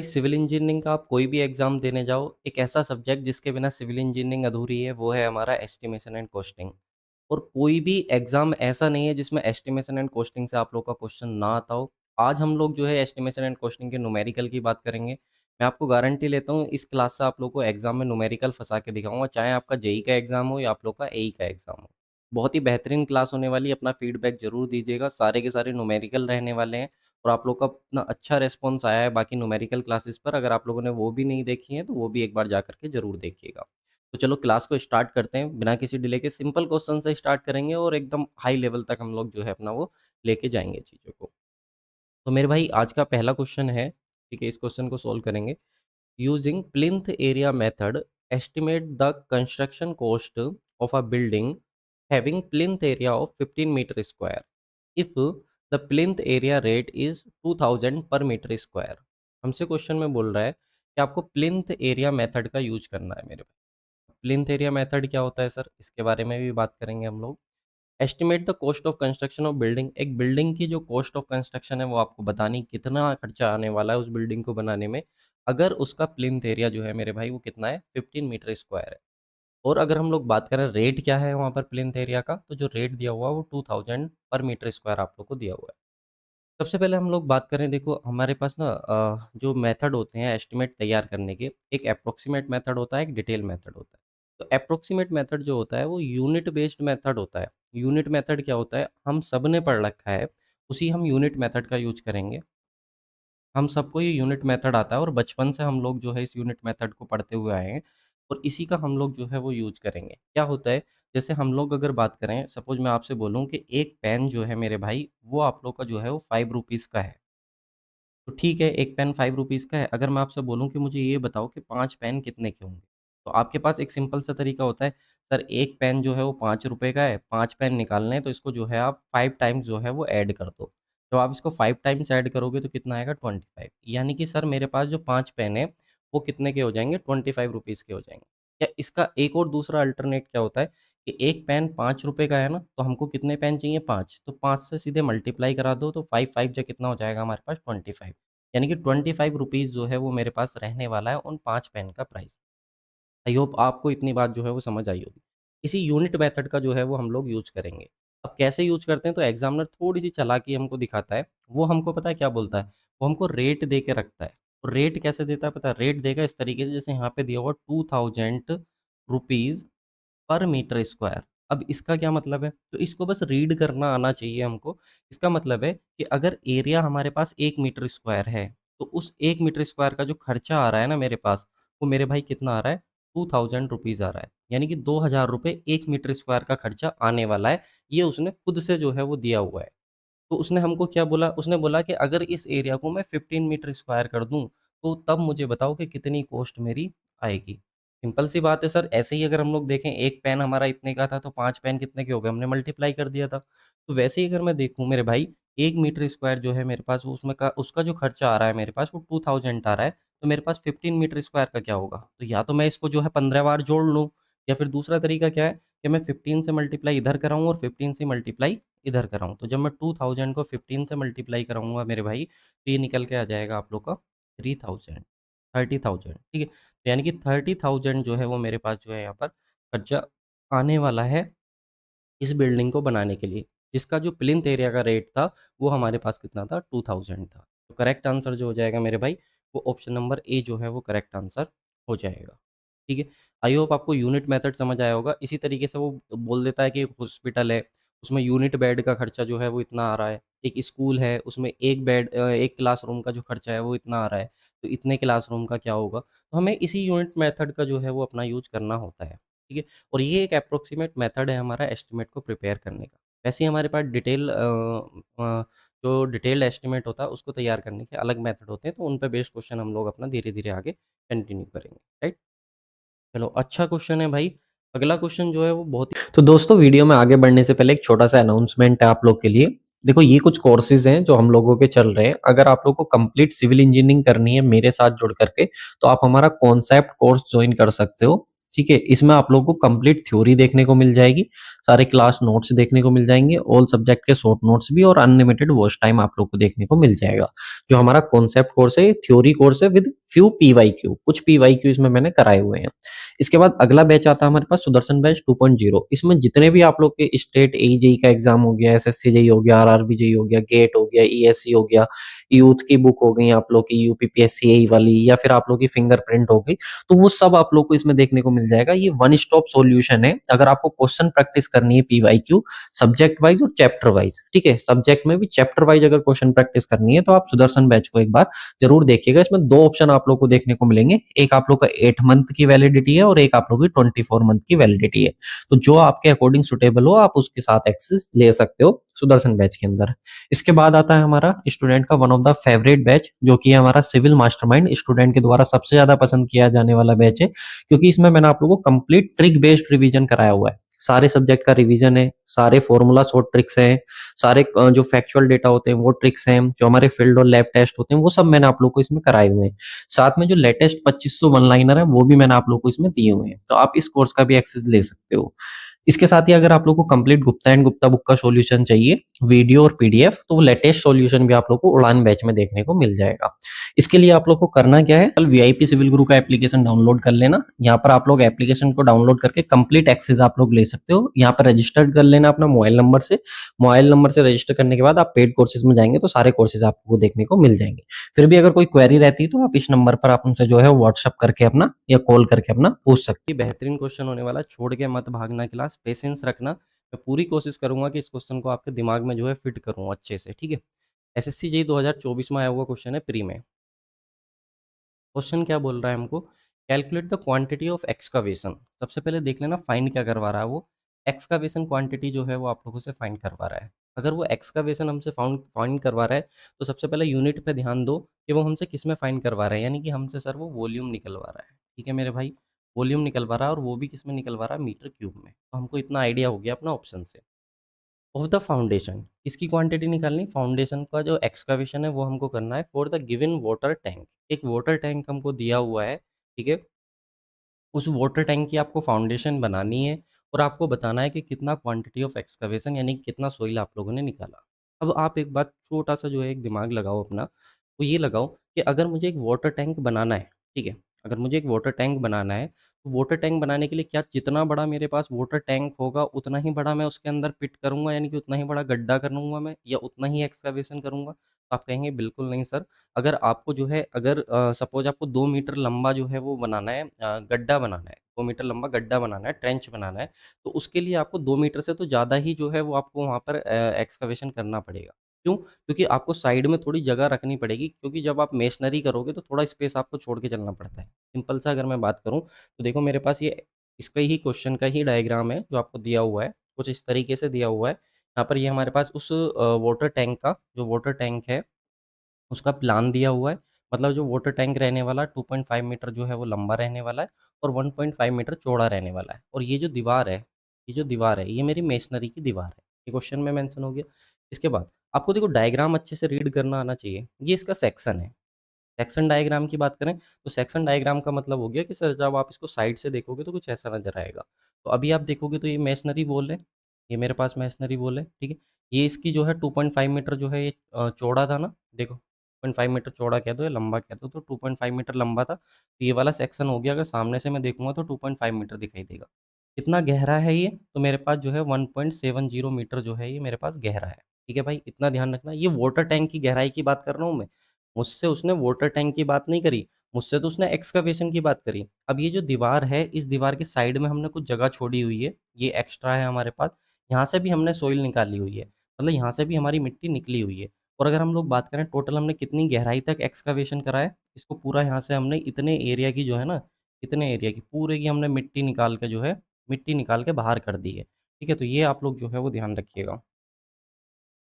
Civil engineering का आप कोई भी एग्ज़ाम देने जाओ, एक ऐसा सब्जेक्ट जिसके बिना सिविल इंजीनियरिंग अधूरी है, वो है हमारा एस्टिमेशन एंड कॉस्टिंग। और कोई भी एग्ज़ाम ऐसा नहीं है जिसमें एस्टिमेशन एंड कॉस्टिंग से आप लोग का क्वेश्चन ना आता हो। आज हम लोग जो है एस्टिमेशन एंड कॉस्टिंग के न्यूमेरिकल की बात करेंगे। मैं आपको गारंटी लेता हूँ इस क्लास से आप लोग को एग्ज़ाम में न्यूमेरिकल फँसा के दिखाऊँगा, चाहे आपका जेईई का एग्ज़ाम हो या आप लोग का एईई का एग्ज़ाम हो। बहुत ही बेहतरीन क्लास होने वाली है, अपना फीडबैक ज़रूर दीजिएगा, सारे के सारे न्यूमेरिकल रहने वाले हैं। और आप लोग का इतना अच्छा रिस्पॉन्स आया है बाकी न्यूमेरिकल क्लासेस पर, अगर आप लोगों ने वो भी नहीं देखी है तो वो भी एक बार जा करके ज़रूर देखिएगा। तो चलो क्लास को स्टार्ट करते हैं, बिना किसी डिले के सिंपल क्वेश्चन से स्टार्ट करेंगे और एकदम हाई लेवल तक हम लोग जो है अपना वो लेके जाएँगे चीज़ों को। तो मेरे भाई आज का पहला क्वेश्चन है, ठीक है? इस क्वेश्चन को सॉल्व करेंगे। Using plinth area method estimate the construction cost of a building having plinth area of 15 meter square if the plinth area rate is 2000 पर मीटर स्क्वायर। हमसे क्वेश्चन में बोल रहा है कि आपको प्लिंथ एरिया मेथड का यूज करना है मेरे भाई। प्लिंथ एरिया मेथड क्या होता है सर, इसके बारे में भी बात करेंगे हम लोग। Estimate the cost of construction of building, एक बिल्डिंग की जो कॉस्ट ऑफ कंस्ट्रक्शन है वो आपको बतानी, कितना खर्चा आने वाला है उस बिल्डिंग को बनाने में, अगर उसका प्लिंथ एरिया जो है मेरे भाई वो कितना है, 15 मीटर स्क्वायर है। और अगर हम लोग बात करें रेट क्या है वहाँ पर प्लिंथ एरिया का, तो जो रेट दिया हुआ है वो 2000 पर मीटर स्क्वायर आप लोग को दिया हुआ है। सबसे पहले हम लोग बात करें, देखो हमारे पास ना जो मेथड होते हैं एस्टिमेट तैयार करने के, एक अप्रोक्सीमेट मेथड होता है, एक डिटेल मेथड होता है। तो अप्रोक्सीमेट मेथड जो होता है वो यूनिट बेस्ड मेथड होता है। यूनिट मेथड क्या होता है, हम सब ने पढ़ रखा है, उसी हम यूनिट मेथड का यूज करेंगे। हम सबको ये यूनिट मेथड आता है और बचपन से हम लोग जो है इस यूनिट मेथड को पढ़ते हुए आए हैं और इसी का हम लोग जो है वो यूज करेंगे। क्या होता है, जैसे हम लोग अगर बात करें, सपोज मैं आपसे बोलूँ कि एक पेन जो है मेरे भाई वो आप लोग का जो है वो 5 रुपीज़ का है। तो ठीक है, एक पेन 5 रुपीज़ का है। अगर मैं आपसे बोलूँ कि मुझे ये बताओ कि 5 पेन कितने के होंगे? तो आपके पास एक सिंपल सा तरीका होता है, सर एक पेन जो है वो 5 रुपए का है, 5 पेन निकालने हैं तो इसको जो है आप 5 टाइम्स जो है वो ऐड कर दो। जब आप इसको 5 टाइम्स ऐड करोगे तो कितना आएगा, 25। यानी कि सर मेरे पास जो 5 पेन है वो कितने के हो जाएँगे, 25 रुपीज़ के हो जाएँगे। या इसका एक और दूसरा अल्टरनेट क्या होता है कि एक पेन 5 रुपए का है ना, तो हमको कितने पेन चाहिए, 5, तो 5 से सीधे मल्टीप्लाई करा दो तो 5 5 जा कितना हो जाएगा हमारे पास, 25। यानी कि 25 रुपीज़ जो है वो मेरे पास रहने वाला है उन 5 पेन का प्राइस। आई होप आपको इतनी बात जो है वो समझ आई होगी। इसी यूनिट मेथड का जो है वो हम लोग यूज़ करेंगे। अब कैसे यूज़ करते हैं, तो एग्ज़ामिनर थोड़ी-सी चालाकी हमको दिखाता है। वो हमको पता है क्या बोलता है? वो हमको रेट दे के रखता है। और रेट कैसे देता है पता है? रेट देगा इस तरीके से, जैसे यहाँ पे दिया हुआ 2000 रुपीज़ पर मीटर स्क्वायर। अब इसका क्या मतलब है? तो इसको बस रीड करना आना चाहिए हमको। इसका मतलब है कि अगर एरिया हमारे पास 1 मीटर स्क्वायर है, तो उस 1 मीटर स्क्वायर का जो खर्चा आ रहा है ना मेरे पास, वो मेरे भाई कितना आ रहा है? 2000 रुपीज़ आ रहा है। यानी कि 2000 रुपए 1 मीटर स्क्वायर का खर्चा आने वाला है। ये उसने खुद से जो है वो दिया हुआ है। तो उसने हमको क्या बोला? उसने बोला कि अगर इस एरिया को मैं 15 मीटर स्क्वायर कर दूँ, तो तब मुझे बताओ कि कितनी कॉस्ट मेरी आएगी। सिंपल सी बात है सर, ऐसे ही अगर हम लोग देखें, 1 पेन हमारा इतने का था, तो 5 पेन कितने के हो गए? हमने मल्टीप्लाई कर दिया था। तो वैसे ही अगर मैं देखूँ मेरे भाई, 1 मीटर स्क्वायर जो है मेरे पास, वो उसमें का उसका जो खर्चा आ रहा है मेरे पास, वो 2000 आ रहा है, तो मेरे पास 15 मीटर स्क्वायर का क्या होगा? तो या तो मैं इसको जो है 15 बार जोड़ लूँ, या फिर दूसरा तरीका क्या है कि मैं 15 से मल्टीप्लाई इधर कराऊँ और 15 से मल्टीप्लाई इधर कराऊँ। तो जब मैं 2000 को 15 से मल्टीप्लाई कराऊँगा मेरे भाई, तो ये निकल के आ जाएगा आप लोग का 3000, 30,000, ठीक है? तो यानी कि 30,000 जो है वो मेरे पास जो है यहाँ पर खर्चा आने वाला है इस बिल्डिंग को बनाने के लिए। जिसका जो प्लिंथ एरिया का रेट था, वो हमारे पास कितना था, 2000 था। तो करेक्ट आंसर जो हो जाएगा मेरे भाई, वो ऑप्शन नंबर ए जो है वो करेक्ट आंसर हो जाएगा। ठीक है? आई होप आपको यूनिट मेथड समझ आया होगा। इसी तरीके से वो बोल देता है कि एक हॉस्पिटल है, उसमें यूनिट बेड का खर्चा जो है वो इतना आ रहा है। एक स्कूल है, उसमें एक बेड एक क्लासरूम का जो खर्चा है वो इतना आ रहा है, तो इतने क्लासरूम का क्या होगा? तो हमें इसी यूनिट मेथड का जो है वो अपना यूज़ करना होता है। ठीक है? और ये एक अप्रोक्सीमेट मेथड है हमारा एस्टिमेट को प्रिपेयर करने का। वैसे ही हमारे पास जो डिटेल्ड एस्टिमेट होता है उसको तैयार करने के अलग मेथड होते हैं, तो उन पे बेस्ड क्वेश्चन हम लोग अपना धीरे-धीरे आगे कंटिन्यू करेंगे, राइट? चलो अच्छा क्वेश्चन है भाई। अगला क्वेश्चन जो है वो बहुत ही, तो दोस्तों वीडियो में आगे बढ़ने से पहले एक छोटा-सा अनाउंसमेंट है आप लोग के लिए। देखो ये कुछ कोर्सेज़ हैं जो हम लोगों के चल रहे हैं। अगर आप लोग को कंप्लीट सिविल इंजीनियरिंग करनी है मेरे साथ जुड़ करके, तो आप हमारा कॉन्सेप्ट कोर्स जॉइन कर सकते हो। ठीक है? इसमें आप लोगों को कंप्लीट थ्योरी देखने को मिल जाएगी। सारे क्लास नोट्स देखने को मिल जाएंगे, ऑल सब्जेक्ट के शॉर्ट नोट्स भी, और अनलिमिटेड वॉच टाइम आप लोग को देखने को मिल जाएगा। जो हमारा कॉन्सेप्ट कोर्स है, थ्योरी कोर्स है विद फ्यू पीवाईक्यू, कुछ पीवाईक्यू इसमें मैंने कराए हुए हैं। इसके बाद अगला बैच आता है हमारे पास सुदर्शन बैच 2.0। इसमें जितने भी आप लोग के स्टेट एजेई का एग्जाम हो गया, एसएससी जेई हो गया, आरआरबी जेई हो गया, गेट हो गया, ईएससी हो गया, यूथ की बुक हो गई आप लोग की यूपीपीएससी वाली, या फिर आप लोग की फिंगरप्रिंट हो गई, तो वो सब आप लोग को इसमें देखने को मिल जाएगा। ये वन स्टॉप सॉल्यूशन है अगर आपको क्वेश्चन प्रैक्टिस करनी है पीवाईक्यू, सब्जेक्ट वाइज और चैप्टर वाइज। ठीक है, सब्जेक्ट में भी चैप्टर वाइज अगर क्वेश्चन प्रैक्टिस करनी है तो आप सुदर्शन बैच को एक बार जरूर देखिएगा। इसमें दो ऑप्शन आप लोग को देखने को मिलेंगे, एक आप लोग का 8 मंथ की वैलिडिटी है और एक आप लोग की 24 मंथ की वैलिडिटी है। तो जो आपके अकॉर्डिंग सुटेबल हो आप उसके साथ एक्सेस ले सकते हो सुदर्शन बैच के अंदर। इसके बाद आता है हमारा स्टूडेंट का one of the favourite batch, जो कि है हमारा सिविल मास्टरमाइंड, स्टूडेंट के द्वारा सबसे ज्यादा पसंद किया जाने वाला बैच है, क्योंकि इसमें मैंने आप लोगों को कंप्लीट ट्रिक बेस्ड रिवीजन कराया हुआ है। सारे सब्जेक्ट का रिवीजन है, सारे फॉर्मूला शॉर्ट ट्रिक्स हैं, सारे जो फैक्चुअल डेटा होते हैं वो ट्रिक्स हैं, जो हमारे फील्ड और लैब टेस्ट होते हैं वो सब मैंने आप लोग को इसमें कराए हुए हैं। साथ में जो लेटेस्ट 2500 वन लाइनर है वो भी मैंने आप लोग को इसमें दिए हुए हैं, तो आप इस कोर्स का भी एक्सेस ले सकते हो। इसके साथ ही अगर आप लोग को complete Gupta and Gupta book का सॉल्यूशन चाहिए, वीडियो और पीडीएफ, तो वो लेटेस्ट सॉल्यूशन भी आप लोग को उड़ान बैच में देखने को मिल जाएगा। इसके लिए आप लोग को करना क्या है, कल वीआईपी सिविल गुरु का एप्लीकेशन डाउनलोड कर लेना। यहाँ पर आप लोग एप्लीकेशन को डाउनलोड करके कंप्लीट एक्सेस आप लोग ले सकते हो। यहाँ पर रजिस्टर्ड कर लेना अपना मोबाइल नंबर से। मोबाइल नंबर से रजिस्टर करने के बाद आप पेड कोर्सेज में जाएंगे तो सारे कोर्सेज आपको देखने को मिल जाएंगे। फिर भी अगर कोई क्वेरी रहती है तो आप इस नंबर पर आप उनसे जो है व्हाट्सअप करके अपना या कॉल करके अपना पूछ सकते ये बेहतरीन क्वेश्चन होने वाला है, छोड़ के मत भागना क्लास, पेशेंस रखना। मैं पूरी कोशिश करूंगा कि इस क्वेश्चन को आपके दिमाग में जो है फिट करूं अच्छे से, ठीक है। एसएससी जेई 2024 में आया हुआ क्वेश्चन है प्री में। क्वेश्चन क्या बोल रहा है हमको, calculate the quantity of excavation. सबसे पहले देख लेना फाइंड क्या करवा रहा है वो। एक्सकावेशन क्वांटिटी जो है वो आप लोगों से फाइंड करवा रहा है। अगर वो एक्सकावेशन हमसे फाउंड फाइंड करवा रहा है तो सबसे पहले यूनिट पे ध्यान दो कि वो हमसे किस में फाइंड करवा रहा है, यानी कि हमसे सर वो वॉल्यूम निकलवा रहा है। ठीक है मेरे भाई, वॉल्यूम निकलवा रहा है और वो भी किस में निकलवा रहा है, मीटर क्यूब में। तो हमको इतना आइडिया हो गया अपना ऑप्शन से। ऑफ द फाउंडेशन, इसकी क्वांटिटी निकालनी, फाउंडेशन का जो एक्सकावेशन है वो हमको करना है for the given water tank. एक वाटर टैंक हमको दिया हुआ है, ठीक है। उस वाटर टैंक की आपको फाउंडेशन बनानी है और आपको बताना है कि कितना क्वांटिटी ऑफ एक्सकवेशन यानी कि कितना सोइल आप लोगों ने निकाला। अब आप एक बात छोटा सा जो है एक दिमाग लगाओ अपना, वो ये लगाओ कि अगर मुझे एक वाटर टैंक बनाना है, ठीक है, अगर मुझे एक वाटर टैंक बनाना है तो वाटर टैंक बनाने के लिए क्या जितना बड़ा मेरे पास वाटर टैंक होगा उतना ही बड़ा मैं उसके अंदर पिट करूंगा, यानी कि उतना ही बड़ा गड्ढा करूंगा मैं, या उतना ही एक्सकवेशन करूंगा। तो आप कहेंगे बिल्कुल नहीं सर, अगर आपको जो है अगर सपोज आपको 2 मीटर लंबा जो है वो बनाना है, गड्ढा बनाना है, 2 मीटर लंबा गड्ढा बनाना है, ट्रेंच बनाना है, तो उसके लिए आपको 2 मीटर से तो ज़्यादा ही जो है वो आपको वहाँ पर एक्सकवेशन करना पड़ेगा। क्यों? क्योंकि आपको साइड में थोड़ी जगह रखनी पड़ेगी, क्योंकि जब आप मेसनरी करोगे तो थोड़ा स्पेस आपको छोड़ के चलना पड़ता है। सिंपल सा अगर मैं बात करूँ तो देखो मेरे पास ये इसका ही क्वेश्चन का ही डायग्राम है जो आपको दिया हुआ है, कुछ इस तरीके से दिया हुआ है। यहाँ पर ये हमारे पास उस वाटर टैंक का जो वाटर टैंक है उसका प्लान दिया हुआ है। मतलब जो वाटर टैंक रहने वाला 2.5 मीटर जो है वो लंबा रहने वाला है और 1.5 मीटर चौड़ा रहने वाला है। और ये जो दीवार है, ये जो दीवार है ये मेरी मेसनरी की दीवार है। ये क्वेश्चन में मेंशन हो गया। इसके बाद आपको देखो डायग्राम अच्छे से रीड करना आना चाहिए। ये इसका सेक्शन है। सेक्शन डायग्राम की बात करें तो सेक्शन डायग्राम का मतलब हो गया कि सर जब आप इसको साइड से देखोगे तो कुछ ऐसा नजर आएगा। तो अभी आप देखोगे तो ये मेसनरी वॉल है, ये मेरे पास मेसनरी वॉल है, ठीक है। ये इसकी जो है 2.5 मीटर जो है ये चौड़ा था ना, देखो 2.5 मीटर चौड़ा कह दो या लंबा कह दो, तो 2.5 मीटर लंबा था। तो ये वाला सेक्शन हो गया, अगर सामने से मैं देखूंगा तो 2.5 मीटर दिखाई देगा। कितना गहरा है ये, तो मेरे पास जो है 1.70 मीटर जो है ये मेरे पास गहरा है। ठीक है भाई, इतना ध्यान रखना। ये वाटर टैंक की गहराई की बात कर रहा हूँ मैं, मुझसे उसने वाटर टैंक की बात नहीं करी, मुझसे तो उसने एक्सकवेशन की बात करी। अब ये जो दीवार है, इस दीवार के साइड में हमने कुछ जगह छोड़ी हुई है, ये एक्स्ट्रा है हमारे पास। यहाँ से भी हमने सोइल निकाली हुई है, मतलब यहाँ से भी हमारी मिट्टी निकली हुई है। और अगर हम लोग बात करें टोटल हमने कितनी गहराई तक एक्सकवेशन करा है, इसको पूरा यहाँ से हमने इतने एरिया की जो है ना, इतने एरिया की पूरे की हमने मिट्टी निकाल के जो है, मिट्टी निकाल के बाहर कर दी है। ठीक है, तो ये आप लोग जो है वो ध्यान रखिएगा।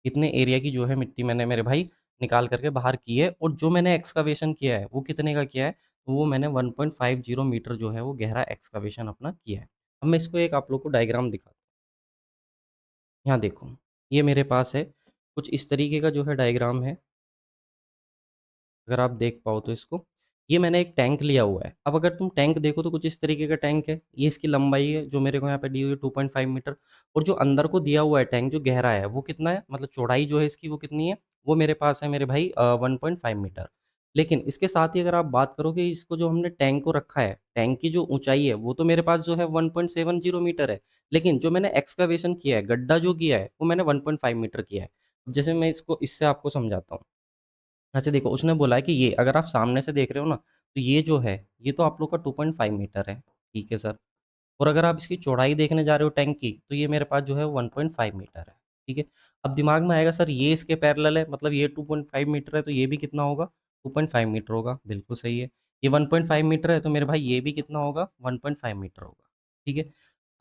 इतने एरिया की जो है मिट्टी मैंने मेरे भाई निकाल करके बाहर की है। और जो मैंने एक्सकवेशन किया है वो कितने का किया है, तो वो मैंने 1.50 मीटर जो है वो गहरा एक्सकवेशन अपना किया है। अब मैं इसको एक आप लोग को डायग्राम दिखाता हूँ। यहाँ देखो, ये मेरे पास है, कुछ इस तरीके का जो है डायग्राम है, अगर आप देख पाओ तो इसको। ये मैंने एक टैंक लिया हुआ है। अब अगर तुम टैंक देखो तो कुछ इस तरीके का टैंक है। ये इसकी लंबाई है जो मेरे को यहाँ पे दी हुई है 2.5 मीटर, और जो अंदर को दिया हुआ है टैंक जो गहरा है वो कितना है, मतलब चौड़ाई जो है इसकी वो कितनी है, वो मेरे पास है मेरे भाई 1.5 मीटर। लेकिन इसके साथ ही अगर आप बात करो कि इसको जो हमने टैंक को रखा है, टैंक की जो ऊँचाई है वो तो मेरे पास जो है 1.70 मीटर है। लेकिन जो मैंने एक्सकवेशन किया है, गड्ढा जो किया है, वो मैंने 1.5 मीटर किया है। अब जैसे मैं इसको इससे आपको समझाता हूँ। अच्छा देखो, उसने बोला है कि ये अगर आप सामने से देख रहे हो ना, तो ये जो है, ये तो आप लोग का 2.5 मीटर है, ठीक है सर। और अगर आप इसकी चौड़ाई देखने जा रहे हो टैंक की, तो ये मेरे पास जो है 1.5 मीटर है, ठीक है। अब दिमाग में आएगा सर ये इसके पैरेलल है, मतलब ये 2.5 मीटर है तो ये भी कितना होगा, 2.5 मीटर होगा, बिल्कुल सही है। ये 1.5 मीटर है तो मेरे भाई ये भी कितना होगा, 1.5 मीटर होगा, ठीक है।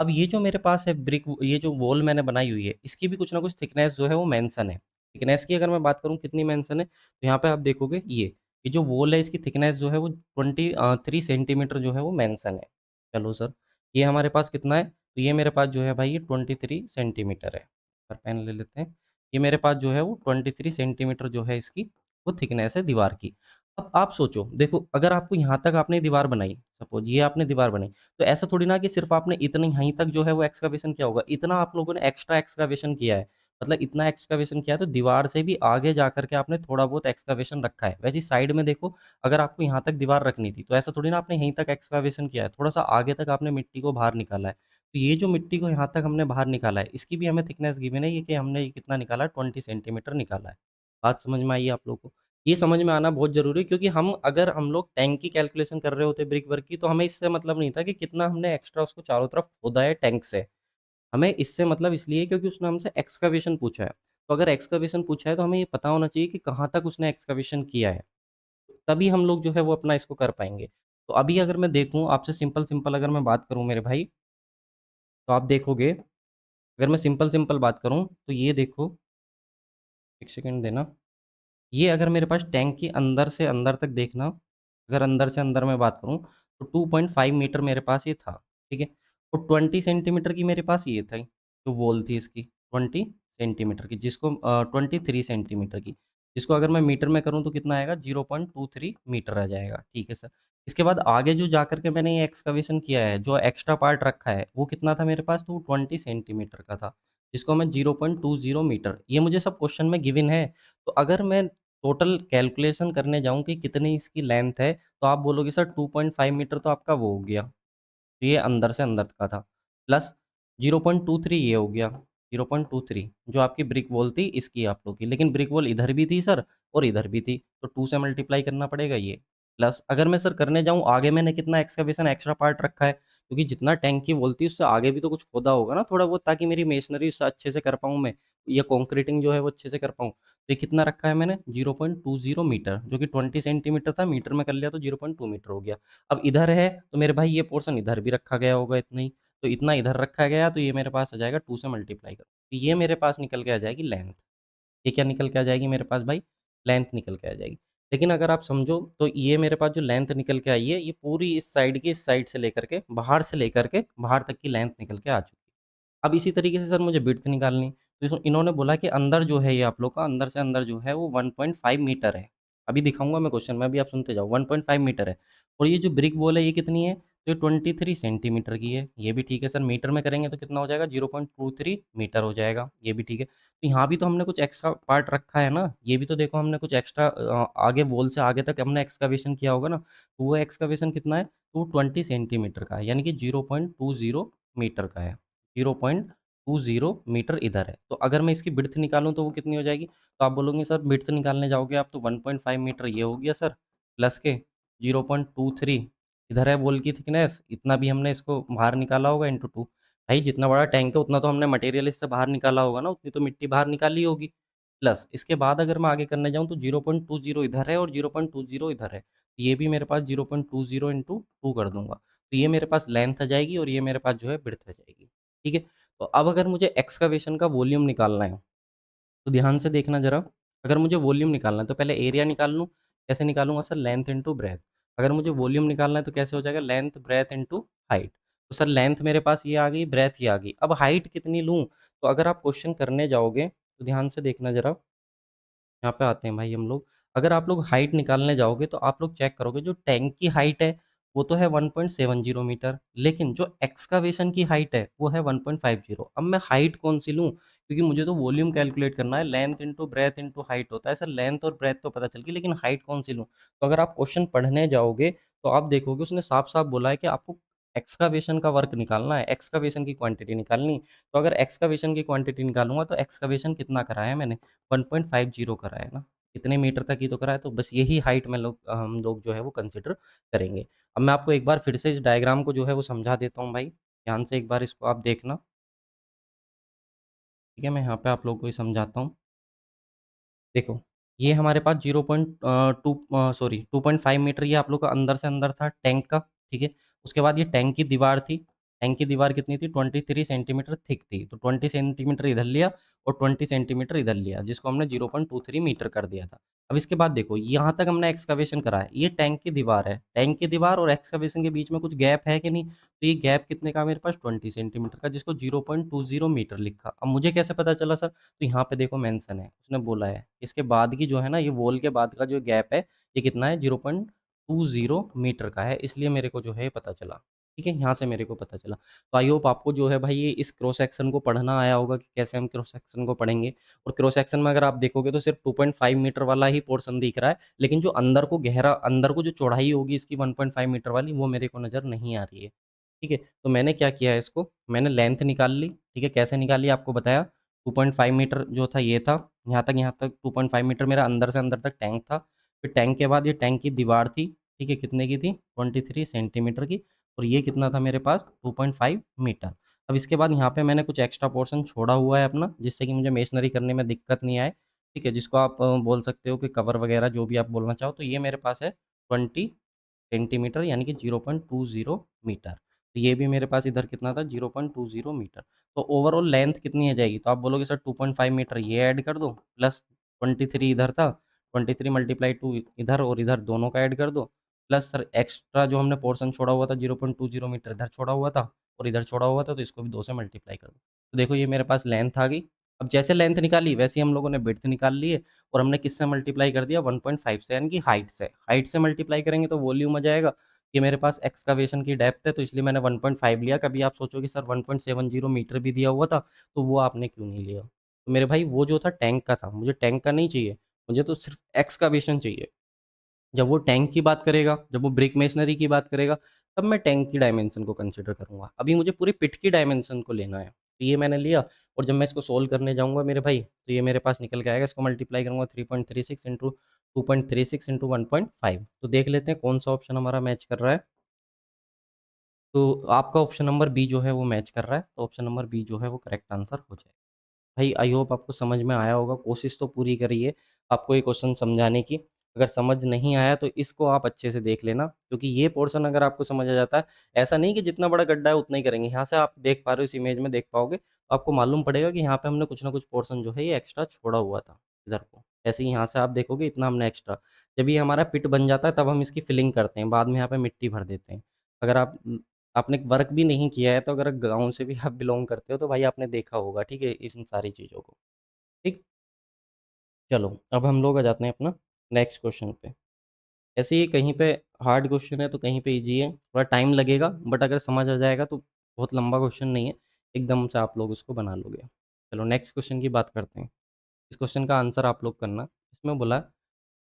अब ये जो मेरे पास है ब्रिक, ये जो वॉल मैंने बनाई हुई है, इसकी भी कुछ ना कुछ थिकनेस जो है वो मेंशन है। थिकनेस की अगर मैं बात करूँ कितनी मेंशन है, तो यहाँ पे आप देखोगे ये जो वॉल है इसकी थिकनेस जो है वो 23 सेंटीमीटर जो है वो मेंशन है। चलो सर, ये हमारे पास कितना है? तो ये मेरे पास जो है भाई ये 23 सेंटीमीटर है। सर पेन ले लेते हैं। ये मेरे पास जो है वो 23 सेंटीमीटर जो है इसकी वो थिकनेस है दीवार की। अब आप सोचो, देखो अगर आपको यहाँ तक आपने दीवार बनाई, सपोज़ ये आपने दीवार बनाई, तो ऐसा थोड़ी ना कि सिर्फ़ आपने इतने यहीं तक जो है वो एक्सकवेशन किया होगा। इतना आप लोगों ने एक्स्ट्रा एक्सकवेशन किया है। मतलब इतना एक्सकवेशन किया है तो दीवार से भी आगे जा कर के आपने थोड़ा बहुत एक्सकवेशन रखा है। वैसे ही साइड में देखो, अगर आपको यहाँ तक दीवार रखनी थी, तो ऐसा थोड़ी ना आपने यहीं तक एक्सकवेशन किया है, थोड़ा-सा आगे तक आपने मिट्टी को बाहर निकाला है। तो ये जो मिट्टी को यहाँ तक हमने बाहर निकाला है, इसकी भी हमें थिकनेस गिवन है, ये कि हमने ये कितना निकाला है, 20 सेंटीमीटर निकाला है। बात समझ में आई है आप लोगों को? ये समझ में आना बहुत ज़रूरी है, क्योंकि हम लोग टैंक की कैलकुलेशन कर रहे होते ब्रिक वर्क की, तो हमें इससे मतलब नहीं था कि कितना हमने एक्स्ट्रा उसको चारों तरफ खोदा है टैंक से। हमें इससे मतलब इसलिए क्योंकि उसने हमसे एक्सकवेशन पूछा है। तो अगर एक्सकवेशन पूछा है तो हमें ये पता होना चाहिए कि कहाँ तक उसने एक्सकवेशन किया है। तभी हम लोग जो है वो अपना इसको कर पाएँगे। तो अभी अगर मैं देखूँ आपसे सिंपल-सिंपल अगर मैं बात करूँ मेरे भाई, तो आप देखोगे, अगर मैं सिंपल-सिंपल बात करूँ तो ये देखो, 1 सेकंड देना। ये अगर मेरे पास टैंक की अंदर से अंदर तक देखना, अगर अंदर से अंदर मैं बात करूँ, तो 2.5 मीटर मेरे पास ये था, ठीक है? और 20 सेंटीमीटर की मेरे पास ये थी, जो वॉल थी इसकी, 20 सेंटीमीटर की, जिसको 23 सेंटीमीटर की, जिसको अगर मैं मीटर में करूँ तो कितना आएगा, 0.23 मीटर आ जाएगा, ठीक है सर। इसके बाद आगे जो जाकर के मैंने ये एक्सकवेशन किया है, जो एक्स्ट्रा पार्ट रखा है, वो कितना था मेरे पास, तो 20 सेंटीमीटर का था, जिसको मैं 0.20 मीटर, ये मुझे सब क्वेश्चन में गिवन है। तो अगर मैं टोटल कैलकुलेशन करने जाऊँ कि कितनी इसकी लेंथ है, तो आप बोलोगे सर 2.5 मीटर तो आपका वो हो गया, तो ये अंदर से अंदर का था, प्लस 0.23 ये हो गया, 0.23 जो आपकी ब्रिक वॉल थी इसकी आप लोग की, लेकिन ब्रिक वॉल इधर भी थी सर और इधर भी थी, तो 2 से मल्टीप्लाई करना पड़ेगा ये। प्लस अगर मैं सर करने जाऊँ आगे, मैंने कितना एक्सकवेशन एक्स्ट्रा पार्ट रखा है, क्योंकि जितना टैंक की वॉल थी उससे आगे भी तो कुछ खोदा होगा ना थोड़ा बहुत, ताकि मेरी मेसनरी उससे अच्छे से कर पाऊँ मैं, या कंक्रीटिंग जो है वो अच्छे से कर पाऊँ। तो ये कितना रखा है मैंने, 0.20 मीटर, जो कि 20 सेंटीमीटर था, मीटर में कर लिया तो 0.2 मीटर हो गया। अब इधर है तो मेरे भाई ये पोर्शन इधर भी रखा गया होगा इतना ही, तो इतना इधर रखा गया तो ये मेरे पास आ जाएगा 2 से मल्टीप्लाई करो, तो ये मेरे पास निकल के आ जाएगी लेंथ। ये क्या निकल के आ जाएगी मेरे पास भाई, लेंथ निकल के आ जाएगी। लेकिन अगर आप समझो तो ये मेरे पास जो लेंथ निकल के आई है, ये पूरी इस साइड से लेकर के बाहर तक की लेंथ निकल के आ चुकी है। अब इसी तरीके से सर मुझे विड्थ निकालनी, तो इन्होंने बोला कि अंदर जो है ये आप लोग का अंदर से अंदर जो है वो 1.5 मीटर है। अभी दिखाऊँगा मैं क्वेश्चन में, अभी आप सुनते जाओ, 1.5 मीटर है। और ये जो ब्रिक वॉल है ये कितनी है? तो ये 23 सेंटीमीटर की है। ये भी ठीक है सर, मीटर में करेंगे तो कितना हो जाएगा, 0.23 मीटर हो जाएगा, ये भी ठीक है। तो यहाँ भी तो हमने कुछ एक्स्ट्रा पार्ट रखा है ना, ये भी तो देखो हमने कुछ एक्स्ट्रा आगे वॉल से आगे तक हमने एक्सकवेशन किया होगा ना, तो वो एक्सकवेशन कितना है? तो वो 20 सेंटीमीटर का है, यानी कि 0.20 मीटर का है। 0.20 मीटर इधर है। तो अगर मैं इसकी विड्थ निकालूँ तो वो कितनी हो जाएगी? तो आप बोलोगे सर विड्थ निकालने जाओगे आप तो 1.5 मीटर ये हो गया सर, प्लस के 0.23 इधर है वॉल की थिकनेस, इतना भी हमने इसको बाहर निकाला होगा इंटू 2। भाई जितना बड़ा टैंक है उतना तो हमने मटेरियल इससे बाहर निकाला होगा ना, उतनी तो मिट्टी बाहर निकाली होगी। प्लस इसके बाद अगर मैं आगे करने जाऊँ तो 0.20 इधर है और 0.20 इधर है। ये भी मेरे पास 0.20 इंटू 2 कर दूँगा। तो ये मेरे पास लेंथ आ जाएगी और ये मेरे पास जो है विड्थ आ जाएगी। ठीक है? तो अब अगर मुझे एक्सकवेशन का वॉल्यूम निकालना है, तो ध्यान से देखना ज़रा, अगर मुझे वॉल्यूम निकालना है तो पहले एरिया निकाल लूँ, कैसे निकालूँगा सर, लेंथ इंटू ब्रेथ। अगर मुझे वॉल्यूम निकालना है तो कैसे हो जाएगा, लेंथ ब्रेथ इंटू हाइट। तो सर लेंथ मेरे पास ये आ गई, ब्रेथ ये आ गई। अब हाइट कितनी लूँ? तो अगर आप क्वेश्चन करने जाओगे तो ध्यान से देखना ज़रा, यहाँ पे आते हैं भाई हम लोग। अगर आप लोग हाइट निकालने जाओगे तो आप लोग चेक करोगे जो टैंक की हाइट है वो तो है 1.70 मीटर, लेकिन जो एक्सकावेशन की हाइट है वो है 1.50। अब मैं हाइट कौन सी लूँ, क्योंकि मुझे तो वॉल्यूम कैलकुलेट करना है, length into breadth into height होता है सर, लेंथ और ब्रेथ तो पता चल गई, लेकिन हाइट कौन सी लूँ। तो अगर आप क्वेश्चन पढ़ने जाओगे तो आप देखोगे उसने साफ साफ बोला है कि आपको एक्सकावेशन का वर्क निकालना है, एक्सकावेशन की क्वांटिटी निकालनी। तो अगर एक्सकावेशन की क्वांटिटी निकालूंगा तो एक्सकावेशन कितना कराया है मैंने, 1.50 कराया है ना, इतने मीटर तक ही तो कराया, तो बस यही हाइट में हम लोग जो है वो कंसिडर करेंगे। अब मैं आपको एक बार फिर से इस डायग्राम को जो है वो समझा देता हूँ भाई, ध्यान से एक बार इसको आप देखना। ठीक है, मैं यहाँ पे आप लोगों को ये समझाता हूँ। देखो, ये हमारे पास 2.5 मीटर ये आप लोग का अंदर से अंदर था टैंक का, ठीक है। उसके बाद ये टैंक की दीवार थी, टैंक की दीवार कितनी थी, 23 सेंटीमीटर थिक थी, तो 20 सेंटीमीटर इधर लिया और 20 सेंटीमीटर इधर लिया, जिसको हमने 0.23 मीटर कर दिया था। अब इसके बाद देखो यहाँ तक हमने एक्सकवेशन करा है, ये टैंक की दीवार है, टैंक की दीवार और एक्सकवेशन के बीच में कुछ गैप है कि नहीं, तो ये गैप कितने का मेरे पास 20 सेंटीमीटर का, जिसको 0.20 मीटर लिखा। अब मुझे कैसे पता चला सर, तो यहाँ पे देखो मेंशन है, उसने बोला है इसके बाद की जो है ना, ये वॉल के बाद का जो गैप है ये कितना है, 0.20 मीटर का है, इसलिए मेरे को जो है पता चला। ठीक है, यहाँ से मेरे को पता चला। तो आई होप आपको जो है भाई ये इस क्रॉस सेक्शन को पढ़ना आया होगा कि कैसे हम क्रॉस सेक्शन को पढ़ेंगे। और क्रॉस सेक्शन में अगर आप देखोगे तो सिर्फ 2.5 मीटर वाला ही पोर्शन दिख रहा है, लेकिन जो अंदर को गहरा, अंदर को जो चौड़ाई होगी इसकी 1.5 मीटर वाली, वो मेरे को नज़र नहीं आ रही है। ठीक है, तो मैंने क्या किया है, इसको मैंने लेंथ निकाल ली। ठीक है, कैसे निकाली आपको बताया, 2.5 मीटर जो था ये था, यहाँ तक 2.5 मीटर मेरा अंदर से अंदर तक टैंक था। फिर टैंक के बाद ये टैंक की दीवार थी, ठीक है, कितने की थी, 23 सेंटीमीटर की, और ये कितना था मेरे पास, 2.5 मीटर। अब इसके बाद यहाँ पे मैंने कुछ एक्स्ट्रा पोर्शन छोड़ा हुआ है अपना, जिससे कि मुझे मेसनरी करने में दिक्कत नहीं आए। ठीक है, जिसको आप बोल सकते हो कि कवर वगैरह जो भी आप बोलना चाहो, तो ये मेरे पास है 20 सेंटीमीटर, यानी कि 0.20 मीटर। तो ये भी मेरे पास इधर कितना था, 0.20 मीटर। तो ओवरऑल लेंथ कितनी आ जाएगी, तो आप बोलोगे सर 2.5 मीटर ये ऐड कर दो, प्लस 23 इधर था, 23 मल्टीप्लाई 2 इधर और इधर दोनों का ऐड कर दो, प्लस सर एक्स्ट्रा जो हमने पोर्शन छोड़ा हुआ था 0.20 मीटर इधर छोड़ा हुआ था और इधर छोड़ा हुआ था, तो इसको भी 2 से मल्टीप्लाई कर दो। तो देखो ये मेरे पास लेंथ आ गई। अब जैसे लेंथ निकाली वैसे ही हम लोगों ने विड्थ निकाल ली है, और हमने किससे मल्टीप्लाई कर दिया, 1.5 से, यानी कि हाइट से। हाइट से मल्टीप्लाई करेंगे तो वॉल्यूम आ जाएगा। ये मेरे पास एक्सकावेशन की डेप्थ है, तो इसलिए मैंने 1.5 लिया। कभी आप सोचोगे सर 1.70 मीटर भी दिया हुआ था, तो वो आपने क्यों नहीं लिया। तो मेरे भाई वो जो था टैंक का था, मुझे टैंक का नहीं चाहिए, मुझे तो सिर्फ एक्सकावेशन चाहिए। जब वो टैंक की बात करेगा, जब वो ब्रिक मेसनरी की बात करेगा, तब मैं टैंक की डायमेंशन को कंसिडर करूंगा। अभी मुझे पूरी पिट की डायमेंशन को लेना है, तो ये मैंने लिया। और जब मैं इसको सोल्व करने जाऊंगा मेरे भाई, तो ये मेरे पास निकल के आएगा, इसको मल्टीप्लाई करूंगा 3.36 इंटू 2.36 इंटू 1.5। तो देख लेते हैं कौन सा ऑप्शन हमारा मैच कर रहा है। तो आपका ऑप्शन नंबर बी जो है वो मैच कर रहा है, तो ऑप्शन नंबर बी जो है वो करेक्ट आंसर हो जाएगा। भाई आई होप आपको समझ में आया होगा, कोशिश तो पूरी करिए आपको ये क्वेश्चन समझाने की। अगर समझ नहीं आया तो इसको आप अच्छे से देख लेना, क्योंकि ये पोर्शन अगर आपको समझ आ जाता है, ऐसा नहीं कि जितना बड़ा गड्ढा है उतना ही करेंगे, यहाँ से आप देख पा रहे हो, इस इमेज में देख पाओगे, तो आपको मालूम पड़ेगा कि यहाँ पे हमने कुछ ना कुछ पोर्शन जो है ये एक्स्ट्रा छोड़ा हुआ था इधर को। ऐसे ही यहाँ से आप देखोगे इतना हमने एक्स्ट्रा, जब ये हमारा पिट बन जाता है तब हम इसकी फिलिंग करते हैं, बाद में यहाँ पे मिट्टी भर देते हैं। अगर आपने वर्क भी नहीं किया है, तो अगर गाँव से भी आप बिलोंग करते हो तो भाई आपने देखा होगा, ठीक है, इन सारी चीज़ों को। ठीक, चलो अब हम लोग आ जाते हैं अपना नेक्स्ट क्वेश्चन पे। ऐसे ही कहीं पे हार्ड क्वेश्चन है तो कहीं पे इजी है, थोड़ा टाइम लगेगा, बट अगर समझ आ जाएगा तो बहुत लंबा क्वेश्चन नहीं है, एकदम से आप लोग उसको बना लोगे। चलो नेक्स्ट क्वेश्चन की बात करते हैं। इस क्वेश्चन का आंसर आप लोग करना। इसमें बोला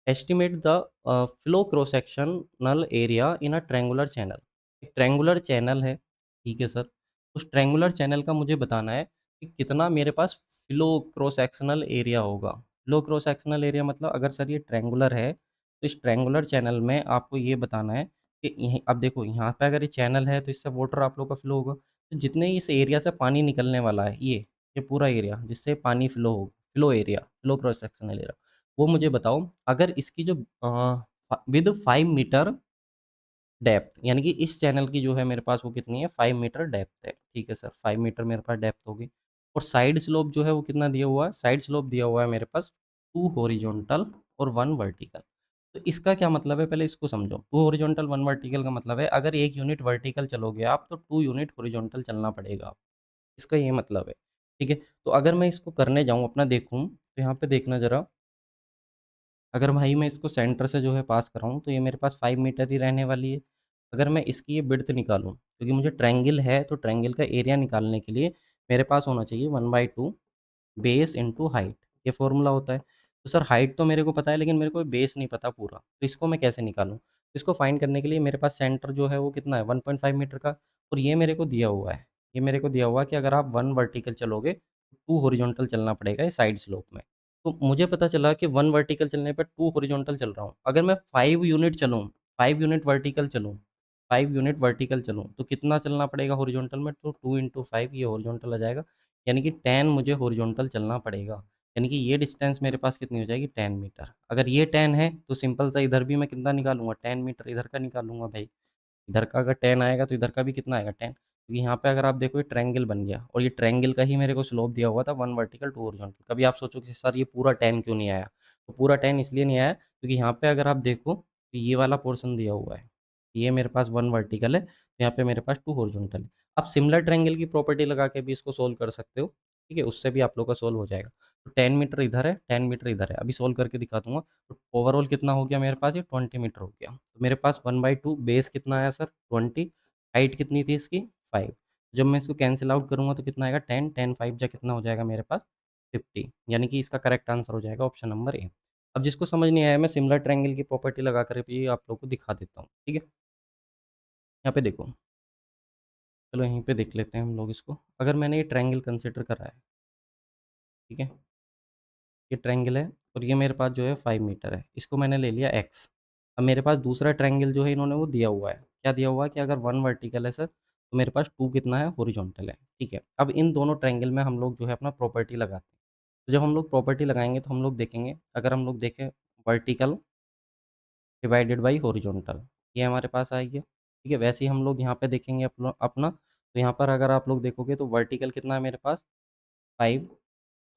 estimate the flow cross sectional area in a triangular channel. एक ट्रैंगुलर चैनल है, ठीक है सर, उस ट्रैंगुलर चैनल का मुझे बताना है कि कितना मेरे पास फ्लो क्रॉस सेक्शनल एरिया होगा। फ्लो क्रॉस सेक्शनल एरिया मतलब अगर सर ये ट्रैंगुलर है, तो इस ट्रैंगुलर चैनल में आपको ये बताना है कि यहीं, अब देखो यहाँ पे अगर ये चैनल है तो इससे वाटर आप लोग का फ्लो होगा, तो जितने इस एरिया से पानी निकलने वाला है, ये पूरा एरिया जिससे पानी फ्लो हो, flow area, flow cross sectional area, वो मुझे बताओ। अगर इसकी जो विद 5 मीटर डेप्थ, यानी कि इस चैनल की जो है मेरे पास वो कितनी है, 5 मीटर डेप्थ है, ठीक है सर, 5 मीटर मेरे पास डेप्थ होगी। और साइड स्लोप जो है वो कितना दिया हुआ है, साइड स्लोप दिया हुआ है मेरे पास 2 हॉरिजॉन्टल और 1 वर्टिकल। तो इसका क्या मतलब है, पहले इसको समझो। 2 हॉरिजॉन्टल 1 वर्टिकल का मतलब है अगर 1 यूनिट वर्टिकल चलोगे आप तो 2 यूनिट हॉरिजॉन्टल चलना पड़ेगा आप, इसका ये मतलब है। ठीक है, तो अगर मैं इसको करने जाऊँ अपना देखूँ, तो यहाँ पे देखना जरा, अगर भाई मैं इसको सेंटर से जो है पास कराऊँ तो ये मेरे पास 5 मीटर ही रहने वाली है। अगर मैं इसकी ये विड्थ निकालूँ, क्योंकि मुझे ट्रायंगल है तो ट्रायंगल का एरिया निकालने के लिए मेरे पास होना चाहिए 1/2 बेस इंटू हाइट, ये फॉर्मूला होता है। तो सर हाइट तो मेरे को पता है लेकिन मेरे को बेस नहीं पता पूरा, तो इसको मैं कैसे निकालूँ? इसको फाइंड करने के लिए मेरे पास सेंटर जो है वो कितना है 1.5 मीटर का, और ये मेरे को दिया हुआ है, ये मेरे को दिया हुआ है कि अगर आप 1 वर्टिकल चलोगे, 2 हॉरिजॉन्टल चलना पड़ेगा ये साइड स्लोप में। तो मुझे पता चला कि 1 वर्टिकल चलने पे 2 हॉरिजॉन्टल चल रहा हूँ। अगर मैं 5 यूनिट चलूँ, 5 यूनिट वर्टिकल चलूँ, 5 यूनिट वर्टिकल चलूँ, तो कितना चलना पड़ेगा हॉरिजॉन्टल में? तो 2 इंटू 5 ये हॉरिजॉन्टल आ जाएगा, यानी कि 10 मुझे हॉरिजॉन्टल चलना पड़ेगा। यानी कि ये डिस्टेंस मेरे पास कितनी हो जाएगी 10 मीटर। अगर ये 10 है तो सिंपल सा इधर भी मैं कितना निकालूँगा 10 मीटर इधर का निकालूँगा भाई। इधर का अगर 10 आएगा तो इधर का भी कितना आएगा 10, क्योंकि यहाँ पे अगर आप देखो ये ट्रायंगल बन गया और ये ट्रायंगल का ही मेरे को स्लोप दिया हुआ था 1 वर्टिकल 2 हॉरिजॉन्टल। कभी आप सोचो कि सर ये पूरा 10 क्यों नहीं आया? तो पूरा 10 इसलिए नहीं आया क्योंकि यहाँ पे अगर आप देखो तो ये वाला पोर्शन दिया हुआ है। ये मेरे पास 1 वर्टिकल है, तो यहाँ पे मेरे पास 2 हॉरिजॉन्टल है। आप सिमिलर ट्रायंगल की प्रॉपर्टी लगा के भी इसको सोल्व कर सकते हो, ठीक है? उससे भी आप लोग का सोल्व हो जाएगा। तो 10 मीटर इधर है, 10 मीटर इधर है। अभी सोल्व करके दिखा दूँगा। तो ओवरऑल कितना हो गया मेरे पास ये 20 मीटर हो गया। तो मेरे पास 1/2 बेस कितना आया सर 20, हाइट कितनी थी इसकी 5। जब मैं इसको कैंसल आउट करूँगा तो कितना आएगा 10, 10 5 जा कितना हो जाएगा मेरे पास 50, यानी कि इसका करेक्ट आंसर हो जाएगा ऑप्शन नंबर ए। अब जिसको समझ नहीं आया मैं सिमिलर ट्रायंगल की प्रॉपर्टी लगा कर भी आप लोग को दिखा देता हूँ, ठीक है? यहाँ पे देखो, चलो यहीं पे देख लेते हैं हम लोग इसको। अगर मैंने ये ट्रायंगल कंसिडर करा है, ठीक है? ये ट्रायंगल है और ये मेरे पास जो है 5 मीटर है, इसको मैंने ले लिया एक्स। अब मेरे पास दूसरा ट्रायंगल जो है इन्होंने वो दिया हुआ है, क्या दिया हुआ है कि अगर 1 वर्टिकल है सर, तो मेरे पास 2 कितना है हॉरिजॉन्टल है, ठीक है? अब इन दोनों ट्रायंगल में हम लोग जो है अपना प्रॉपर्टी लगाते हैं। तो जब हम लोग प्रॉपर्टी लगाएँगे तो हम लोग देखेंगे, अगर हम लोग देखें वर्टिकल डिवाइडेड बाई हॉरिजॉन्टल, ये हमारे पास आएगी, ठीक है? वैसे ही हम लोग यहाँ पे देखेंगे अपना, तो यहाँ पर अगर आप लोग देखोगे तो वर्टिकल कितना है मेरे पास 5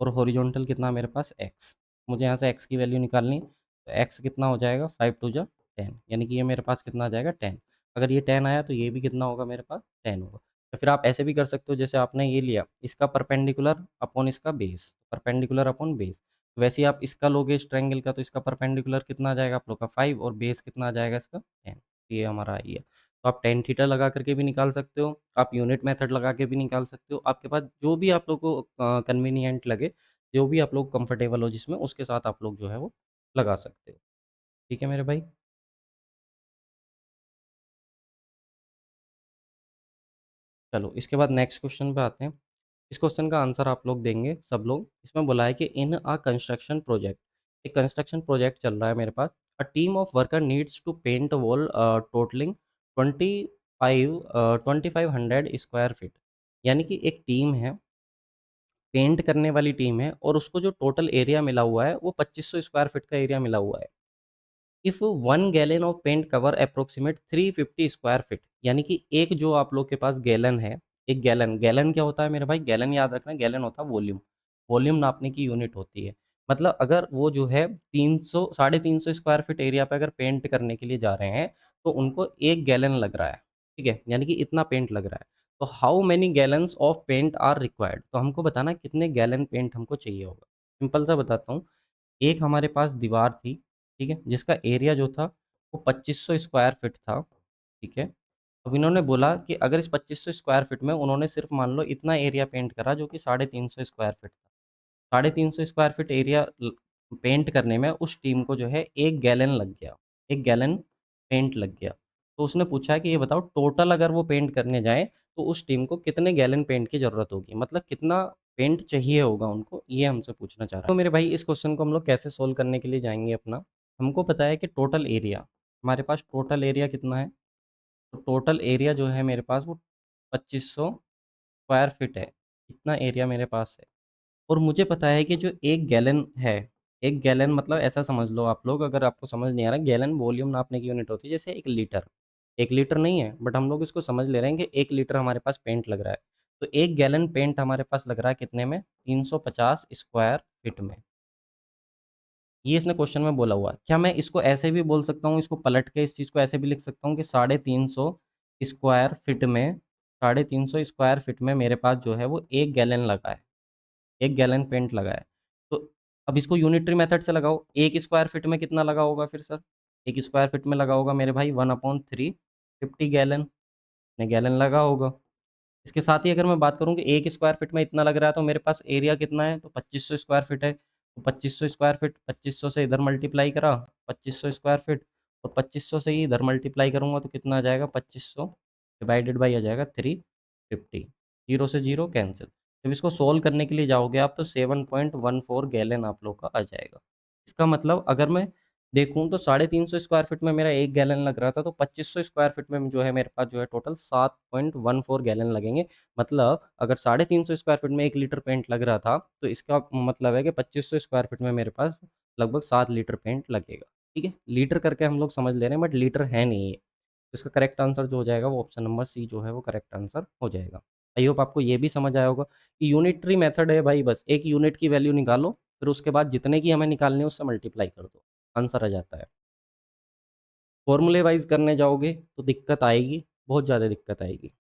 और हॉरिजॉन्टल कितना मेरे पास x। मुझे यहाँ से x की वैल्यू निकालनी, तो x कितना हो जाएगा 5 टू जा 10, यानी कि ये मेरे पास कितना आ जाएगा 10। अगर ये 10 आया तो ये भी कितना होगा मेरे पास 10 होगा। या फिर आप ऐसे भी कर सकते हो जैसे आपने ये लिया इसका परपेंडिकुलर अपॉन इसका बेस, परपेंडिकुलर अपॉन बेस। वैसे ही आप इसका लोगे इस ट्रायंगल का तो इसका परपेंडिकुलर कितना आ जाएगा आप लोग का 5 और बेस कितना आ जाएगा इसका 10। ये हमारा आई है। तो आप टेन थीटा लगा करके भी निकाल सकते हो, आप यूनिट मेथड लगा के भी निकाल सकते हो, आपके पास जो भी आप लोग को कन्वीनिएंट लगे, जो भी आप लोग कंफर्टेबल हो जिसमें, उसके साथ आप लोग जो है वो लगा सकते हो। ठीक है मेरे भाई? चलो इसके बाद नेक्स्ट क्वेश्चन पे आते हैं। इस क्वेश्चन का आंसर आप लोग देंगे सब लोग। इसमें बोला है कि इन अ कंस्ट्रक्शन प्रोजेक्ट, एक कंस्ट्रक्शन प्रोजेक्ट चल रहा है मेरे पास। A team of worker needs to paint wall totalling 2500 square feet, यानी कि एक टीम है, पेंट करने वाली टीम है और उसको जो टोटल एरिया मिला हुआ है वो 2500 स्क्वायर फीट का एरिया मिला हुआ है। If 1 gallon of paint cover approximate 350 square feet, यानी कि एक जो आप लोग के पास गैलन है, एक गैलन, गैलन क्या होता है मेरे भाई? गैलन याद रखना, गैलन होता है वॉल्यूम, वॉल्यूम नापने की यूनिट होती है। मतलब अगर वो जो है 300 350 स्क्वायर फीट एरिया पे अगर पेंट करने के लिए जा रहे हैं तो उनको एक गैलन लग रहा है, ठीक है? यानी कि इतना पेंट लग रहा है। तो how many gallons of paint are required, तो हमको बताना कितने गैलन पेंट हमको चाहिए होगा। सिंपल सा बताता हूँ, एक हमारे पास दीवार थी, ठीक है? जिसका एरिया जो था वो 2500 स्क्वायर फीट था, ठीक है? अब इन्होंने बोला कि अगर इस 2500 स्क्वायर फीट में उन्होंने सिर्फ मान लो इतना एरिया पेंट करा जो कि 350 स्क्वायर फीट था। 350 स्क्वायर फीट एरिया पेंट करने में उस टीम को जो है 1 गैलन लग गया, 1 गैलन पेंट लग गया। तो उसने पूछा कि ये बताओ टोटल अगर वो पेंट करने जाएँ तो उस टीम को कितने गैलन पेंट की ज़रूरत होगी? मतलब कितना पेंट चाहिए होगा उनको, ये हमसे पूछना चाह रहा है। तो मेरे भाई इस क्वेश्चन को हम लोग कैसे सोल्व करने के लिए जाएँगे अपना, हमको पता है कि टोटल एरिया, हमारे पास टोटल एरिया कितना है? तो टोटल एरिया जो है मेरे पास वो 2500 स्क्वायर फीट है, इतना एरिया मेरे पास है। और मुझे पता है कि जो 1 गैलन है, 1 गैलन मतलब ऐसा समझ लो आप लोग, अगर आपको समझ नहीं आ रहा, गैलन वॉल्यूम नापने की यूनिट होती है, जैसे 1 लीटर। 1 लीटर नहीं है, बट हम लोग इसको समझ ले रहे हैं कि 1 लीटर हमारे पास पेंट लग रहा है। तो 1 गैलन पेंट हमारे पास लग रहा है कितने में? 350 स्क्वायर फीट में। ये इसने क्वेश्चन में बोला हुआ है। क्या मैं इसको ऐसे भी बोल सकता हूँ, इसको पलट के इस चीज़ को ऐसे भी लिख सकता हूँ कि 350 स्क्वायर फीट में, 350 स्क्वायर फीट में मेरे पास जो है वो 1 गैलन लगा है, 1 गैलन पेंट लगा है। तो अब इसको यूनिटरी मेथड से लगाओ, 1 स्क्वायर फीट में कितना लगा होगा फिर सर? 1 स्क्वायर फीट में लगा होगा मेरे भाई 1/3 50 गैलन, ने गैलन लगा होगा। इसके साथ ही अगर मैं बात करूँ कि 1 स्क्वायर फीट में इतना लग रहा है, तो मेरे पास एरिया कितना है? तो 2500 स्क्वायर फीट है। तो 2500 स्क्वायर फीट, 2500 से इधर मल्टीप्लाई करा, 2500 स्क्वायर फीट, और 2500 से ही इधर मल्टीप्लाई करूँगा तो कितना आ जाएगा? 2500 डिवाइडेड बाई आ जाएगा 350, जीरो से जीरो कैंसिल। जब इसको सोल्व करने के लिए जाओगे आप, तो 7.14 गैलन आप लोग का आ जाएगा। इसका मतलब अगर मैं देखूँ तो 350 स्क्वायर फीट में मेरा 1 गैलन लग रहा था, तो 2500 स्क्वायर फीट में जो है मेरे पास जो है टोटल 7.14 गैलन लगेंगे। मतलब अगर 350 स्क्वायर फीट में 1 लीटर पेंट लग रहा था, तो इसका मतलब है कि 2500 स्क्वायर फीट में मेरे पास लगभग 7 लीटर पेंट लगेगा। ठीक है, लीटर करके हम लोग समझ ले रहे हैं, बट लीटर है नहीं ये। तो इसका करेक्ट आंसर जो हो जाएगा वो ऑप्शन नंबर सी जो है वो करेक्ट आंसर हो जाएगा। आई होप आपको ये भी समझ आया होगा कि यूनिटरी मेथड है भाई, बस एक यूनिट की वैल्यू निकालो, फिर उसके बाद जितने की हमें निकालनी है उससे मल्टीप्लाई कर दो, आंसर आ जाता है। फॉर्मूले वाइज करने जाओगे तो दिक्कत आएगी, बहुत ज़्यादा दिक्कत आएगी।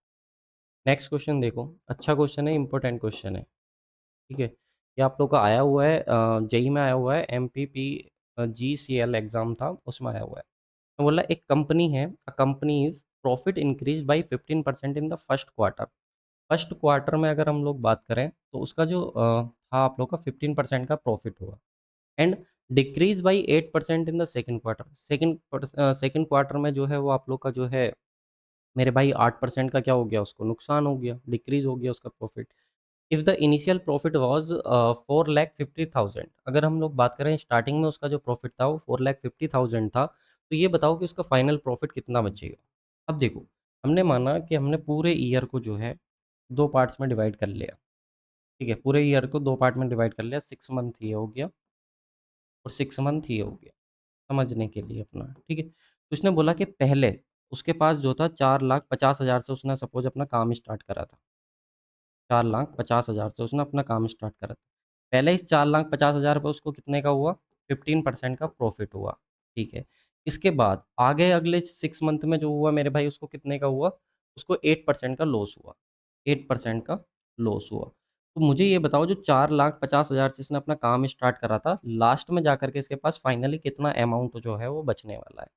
नेक्स्ट क्वेश्चन देखो, अच्छा क्वेश्चन है, इंपॉर्टेंट क्वेश्चन है। ठीक है, ये आप लोग का आया हुआ है, जेई में आया हुआ है, MPP GCL एग्जाम था उसमें आया हुआ है। तो बोला एक कंपनी है, a company is profit increase by 15% in the first quarter. First quarter में अगर हम लोग बात करें तो उसका जो था आप लोग का 15% का प्रॉफिट हुआ, and decrease by 8% in the second quarter. Second quarter में जो है वो आप लोग का जो है मेरे भाई 8% का क्या हो गया, उसको नुकसान हो गया, डिक्रीज हो गया उसका profit. If the initial profit was 4,50,000, अगर हम लोग बात करें स्टार्टिंग में उसका जो प्रॉफिट था वो 4,50,000 था, तो ये बताओ कि उसका फाइनल प्रॉफिट कितना बचेगा। अब देखो, हमने माना कि हमने पूरे ईयर को जो है दो पार्ट्स में डिवाइड कर लिया। ठीक है, पूरे ईयर को दो पार्ट में डिवाइड कर लिया, 6 मंथ ये हो गया और 6 मंथ ये हो गया, समझने के लिए अपना। ठीक है, तो उसने बोला कि पहले उसके पास जो था 4,50,000 से उसने सपोज अपना काम स्टार्ट करा था। 4,50,000 से उसने अपना काम स्टार्ट करा था। पहले इस 4,50,000 पे उसको कितने का हुआ? 15% का प्रॉफिट हुआ। ठीक है, इसके बाद आगे अगले 6 मंथ में जो हुआ मेरे भाई, उसको कितने का हुआ? उसको 8% का लॉस हुआ, 8% का लॉस हुआ। तो मुझे ये बताओ, जो 4,50,000 से इसने अपना काम स्टार्ट करा था, लास्ट में जाकर के इसके पास फाइनली कितना अमाउंट जो है वो बचने वाला है?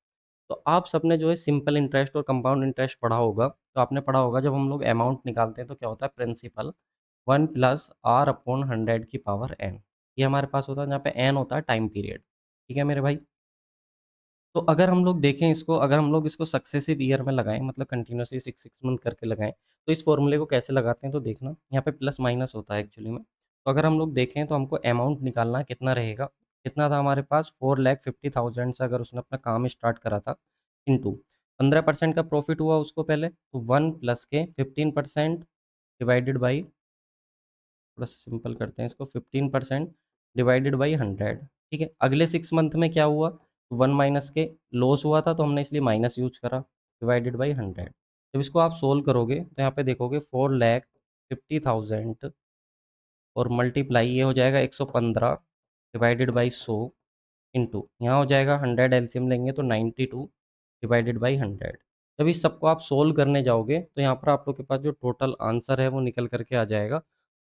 तो आप सबने जो है सिंपल इंटरेस्ट और कंपाउंड इंटरेस्ट पढ़ा होगा, तो आपने पढ़ा होगा जब हम लोग अमाउंट निकालते हैं तो क्या होता है? प्रिंसिपल 1+R/100 की पावर n, ये हमारे पास होता है, जहाँ पे n होता है टाइम पीरियड। ठीक है मेरे भाई, तो अगर हम लोग देखें इसको, अगर हम लोग इसको सक्सेसिव ईयर में लगाएं, मतलब कंटिन्यूसली 6 6 मंथ करके लगाएं, तो इस फॉर्मूले को कैसे लगाते हैं तो देखना, यहाँ पे प्लस माइनस होता है एक्चुअली में। तो अगर हम लोग देखें तो हमको अमाउंट निकालना है, कितना रहेगा? कितना था हमारे पास? 4,50,000 से अगर उसने अपना काम स्टार्ट करा था, इंटू 15% का प्रॉफिट हुआ उसको पहले, तो 1 + के 15% डिवाइडेड बाई, थोड़ा सा सिंपल करते हैं इसको, 15% डिवाइडेड बाई 100। ठीक है, अगले 6 मंथ में क्या हुआ? 1 - के लॉस हुआ था, तो हमने इसलिए माइनस यूज करा, डिवाइडेड बाई 100। जब इसको आप सोल्व करोगे तो यहाँ पे देखोगे 4,50,000 और मल्टीप्लाई ये हो जाएगा 115 डिवाइडेड बाई 100, इंटू यहाँ हो जाएगा 100, एलसीएम लेंगे तो 92 डिवाइडेड बाई 100। जब इस सबको आप सोल्व करने जाओगे तो यहाँ पर आप लोग के पास जो टोटल आंसर है वो निकल करके आ जाएगा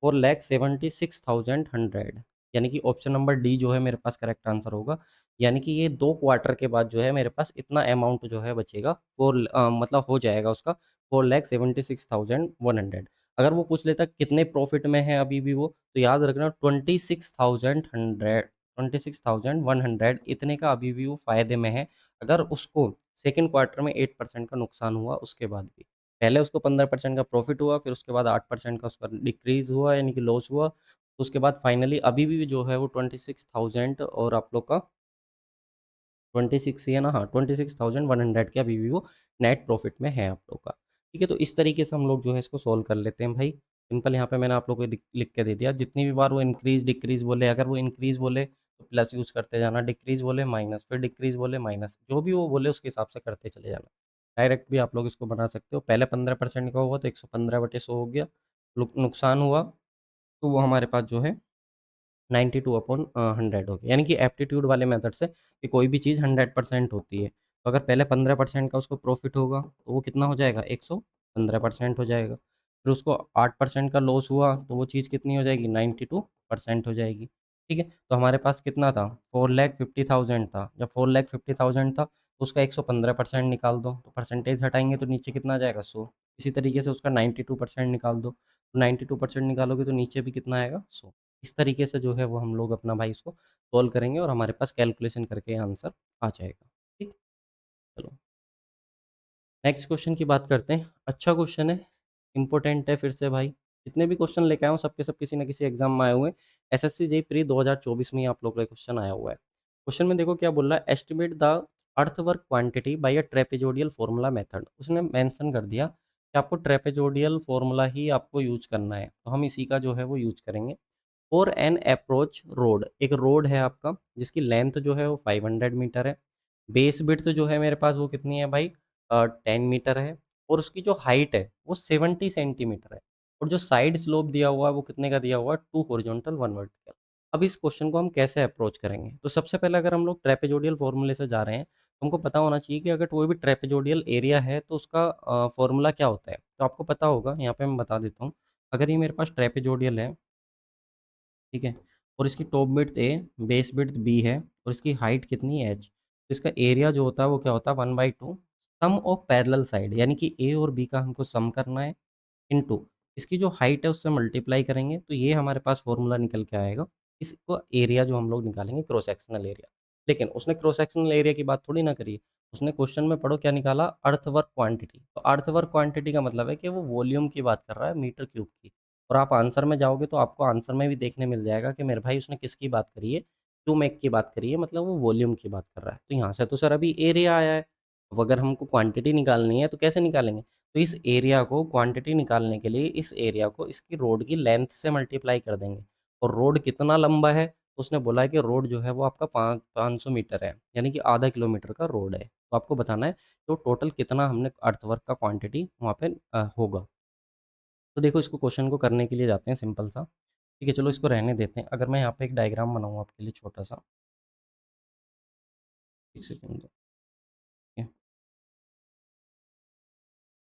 4,76,100, यानी कि ऑप्शन नंबर डी जो है मेरे पास करेक्ट आंसर होगा। यानी कि ये 2 क्वार्टर के बाद जो है मेरे पास इतना अमाउंट जो है बचेगा, मतलब हो जाएगा उसका 4,76,100। अगर वो पूछ लेता कितने प्रॉफिट में है अभी भी वो, तो याद रखना 26,100 इतने का अभी भी वो फ़ायदे में है। अगर उसको सेकंड क्वार्टर में 8% का नुकसान हुआ उसके बाद भी, पहले उसको 15% का प्रॉफिट हुआ, फिर उसके बाद 8% का उसका डिक्रीज़ हुआ, यानी कि लॉस हुआ। तो उसके बाद फाइनली अभी भी जो है वो 26,000 और आप लोग का 26 ही है ना, हाँ 26,100 के अभी भी वो नेट प्रॉफिट में है आप लोग का। ठीक है, तो इस तरीके से हम लोग जो है इसको सॉल्व कर लेते हैं भाई। सिंपल यहाँ पे मैंने आप लोग को लिख के दे दिया, जितनी भी बार वो इंक्रीज डिक्रीज बोले, अगर वो इंक्रीज बोले तो प्लस यूज करते जाना, डिक्रीज बोले माइनस, फिर डिक्रीज बोले माइनस, जो भी वो बोले उसके हिसाब से करते चले जाना। डायरेक्ट भी आप लोग इसको बना सकते हो, पहले 15% का हुआ तो 115/100 हो गया, नुकसान हुआ तो वो हमारे पास जो है 92/100 हो गया। यानी कि एप्टीट्यूड वाले मेथड से कि कोई भी चीज़ 100% होती है, तो अगर पहले 15% का उसको प्रॉफिट होगा तो वो कितना हो जाएगा? 115% हो जाएगा। फिर उसको 8% का लॉस हुआ तो वो चीज़ कितनी हो जाएगी? 92% हो जाएगी। ठीक है? तो हमारे पास कितना था? 4,50,000 था। जब 4,50,000 था, तो उसका 115% निकाल दो, तो परसेंटेज हटाएँगे तो नीचे कितना आ जाएगा? 100। इसी तरीके से उसका 92% निकाल दो, तो 92% निकालोगे तो नीचे भी कितना आएगा? 100। इस तरीके से जो है वो हम लोग अपना भाई इसको सॉल्व करेंगे और हमारे पास कैलकुलेशन करके आंसर आ जाएगा। ठीक? चलो, नेक्स्ट क्वेश्चन की बात करते हैं। अच्छा क्वेश्चन है, इम्पोर्टेंट है फिर से भाई। जितने भी क्वेश्चन लेके आया हूँ सब के सब किसी न किसी एग्जाम में आए हुए हैं। एसएससी जेईई प्री 2024 में ही आप लोगों का क्वेश्चन आया हुआ है। क्वेश्चन में देखो क्या बोल रहा है, estimate the earthwork quantity by a trapezoidal formula method. उसने मेंशन कर दिया कि आपको ट्रेपेजोडियल फॉर्मूला ही आपको यूज करना है, तो हम इसी का जो है वो यूज करेंगे। फॉर एन अप्रोच रोड, एक रोड है आपका जिसकी लेंथ जो है वो 500 मीटर है। बेस विड्थ जो है मेरे पास वो कितनी है भाई? 10 मीटर है। और उसकी जो हाइट है वो 70 सेंटीमीटर है। और जो साइड स्लोप दिया हुआ है वो कितने का दिया हुआ है? 2 हॉरिजॉन्टल 1 वर्टिकल। अब इस क्वेश्चन को हम कैसे अप्रोच करेंगे? तो सबसे पहले अगर हम लोग ट्रेपेजोडियल फॉर्मूले से जा रहे हैं, तो हमको पता होना चाहिए कि अगर कोई भी ट्रेपेजोडियल एरिया है तो उसका फॉर्मूला क्या होता है। तो आपको पता होगा, यहाँ पे मैं बता देता हूँ। अगर ये मेरे पास ट्रेपेजोडियल है, ठीक है, और इसकी टॉप विड्थ ए, बेस विड्थ बी है, और इसकी हाइट कितनी है एच, तो इसका एरिया जो होता है वो क्या होता है? 1/2 सम ऑफ पैरेलल साइड, यानी कि ए और बी का हमको सम करना है, इनटू इसकी जो हाइट है उससे मल्टीप्लाई करेंगे तो ये हमारे पास फॉर्मूला निकल के आएगा। इसको एरिया जो हम लोग निकालेंगे, क्रॉस सेक्शनल एरिया। लेकिन उसने क्रॉस सेक्शनल एरिया की बात थोड़ी ना करी। उसने क्वेश्चन में पढ़ो क्या निकाला? Earthwork quantity. तो अर्थवर्क क्वांटिटी का मतलब है कि वो वॉल्यूम की बात कर रहा है, मीटर क्यूब की। और आप आंसर में जाओगे तो आपको आंसर में भी देखने मिल जाएगा कि मेरे भाई उसने किसकी बात करी है? क्यूमेक की बात करी है, मतलब वो वॉल्यूम की बात कर रहा है। तो यहाँ से तो सर अभी एरिया आया है। अब अगर हमको क्वांटिटी निकालनी है तो कैसे निकालेंगे? तो इस एरिया को क्वांटिटी निकालने के लिए इस एरिया को इसकी रोड की लेंथ से मल्टीप्लाई कर देंगे। और रोड कितना लंबा है? तो उसने बोला है कि रोड जो है वो आपका 500 मीटर है, यानी कि आधा किलोमीटर का रोड है। तो आपको बताना है तो टोटल कितना हमने अर्थवर्क का क्वांटिटी वहाँ पे होगा। तो देखो, इसको क्वेश्चन को करने के लिए जाते हैं सिंपल सा। ठीक है, चलो इसको रहने देते हैं। अगर मैं यहाँ पे एक डायग्राम बनाऊँ आपके लिए छोटा सा, एक सेकंड दो। ठीक है?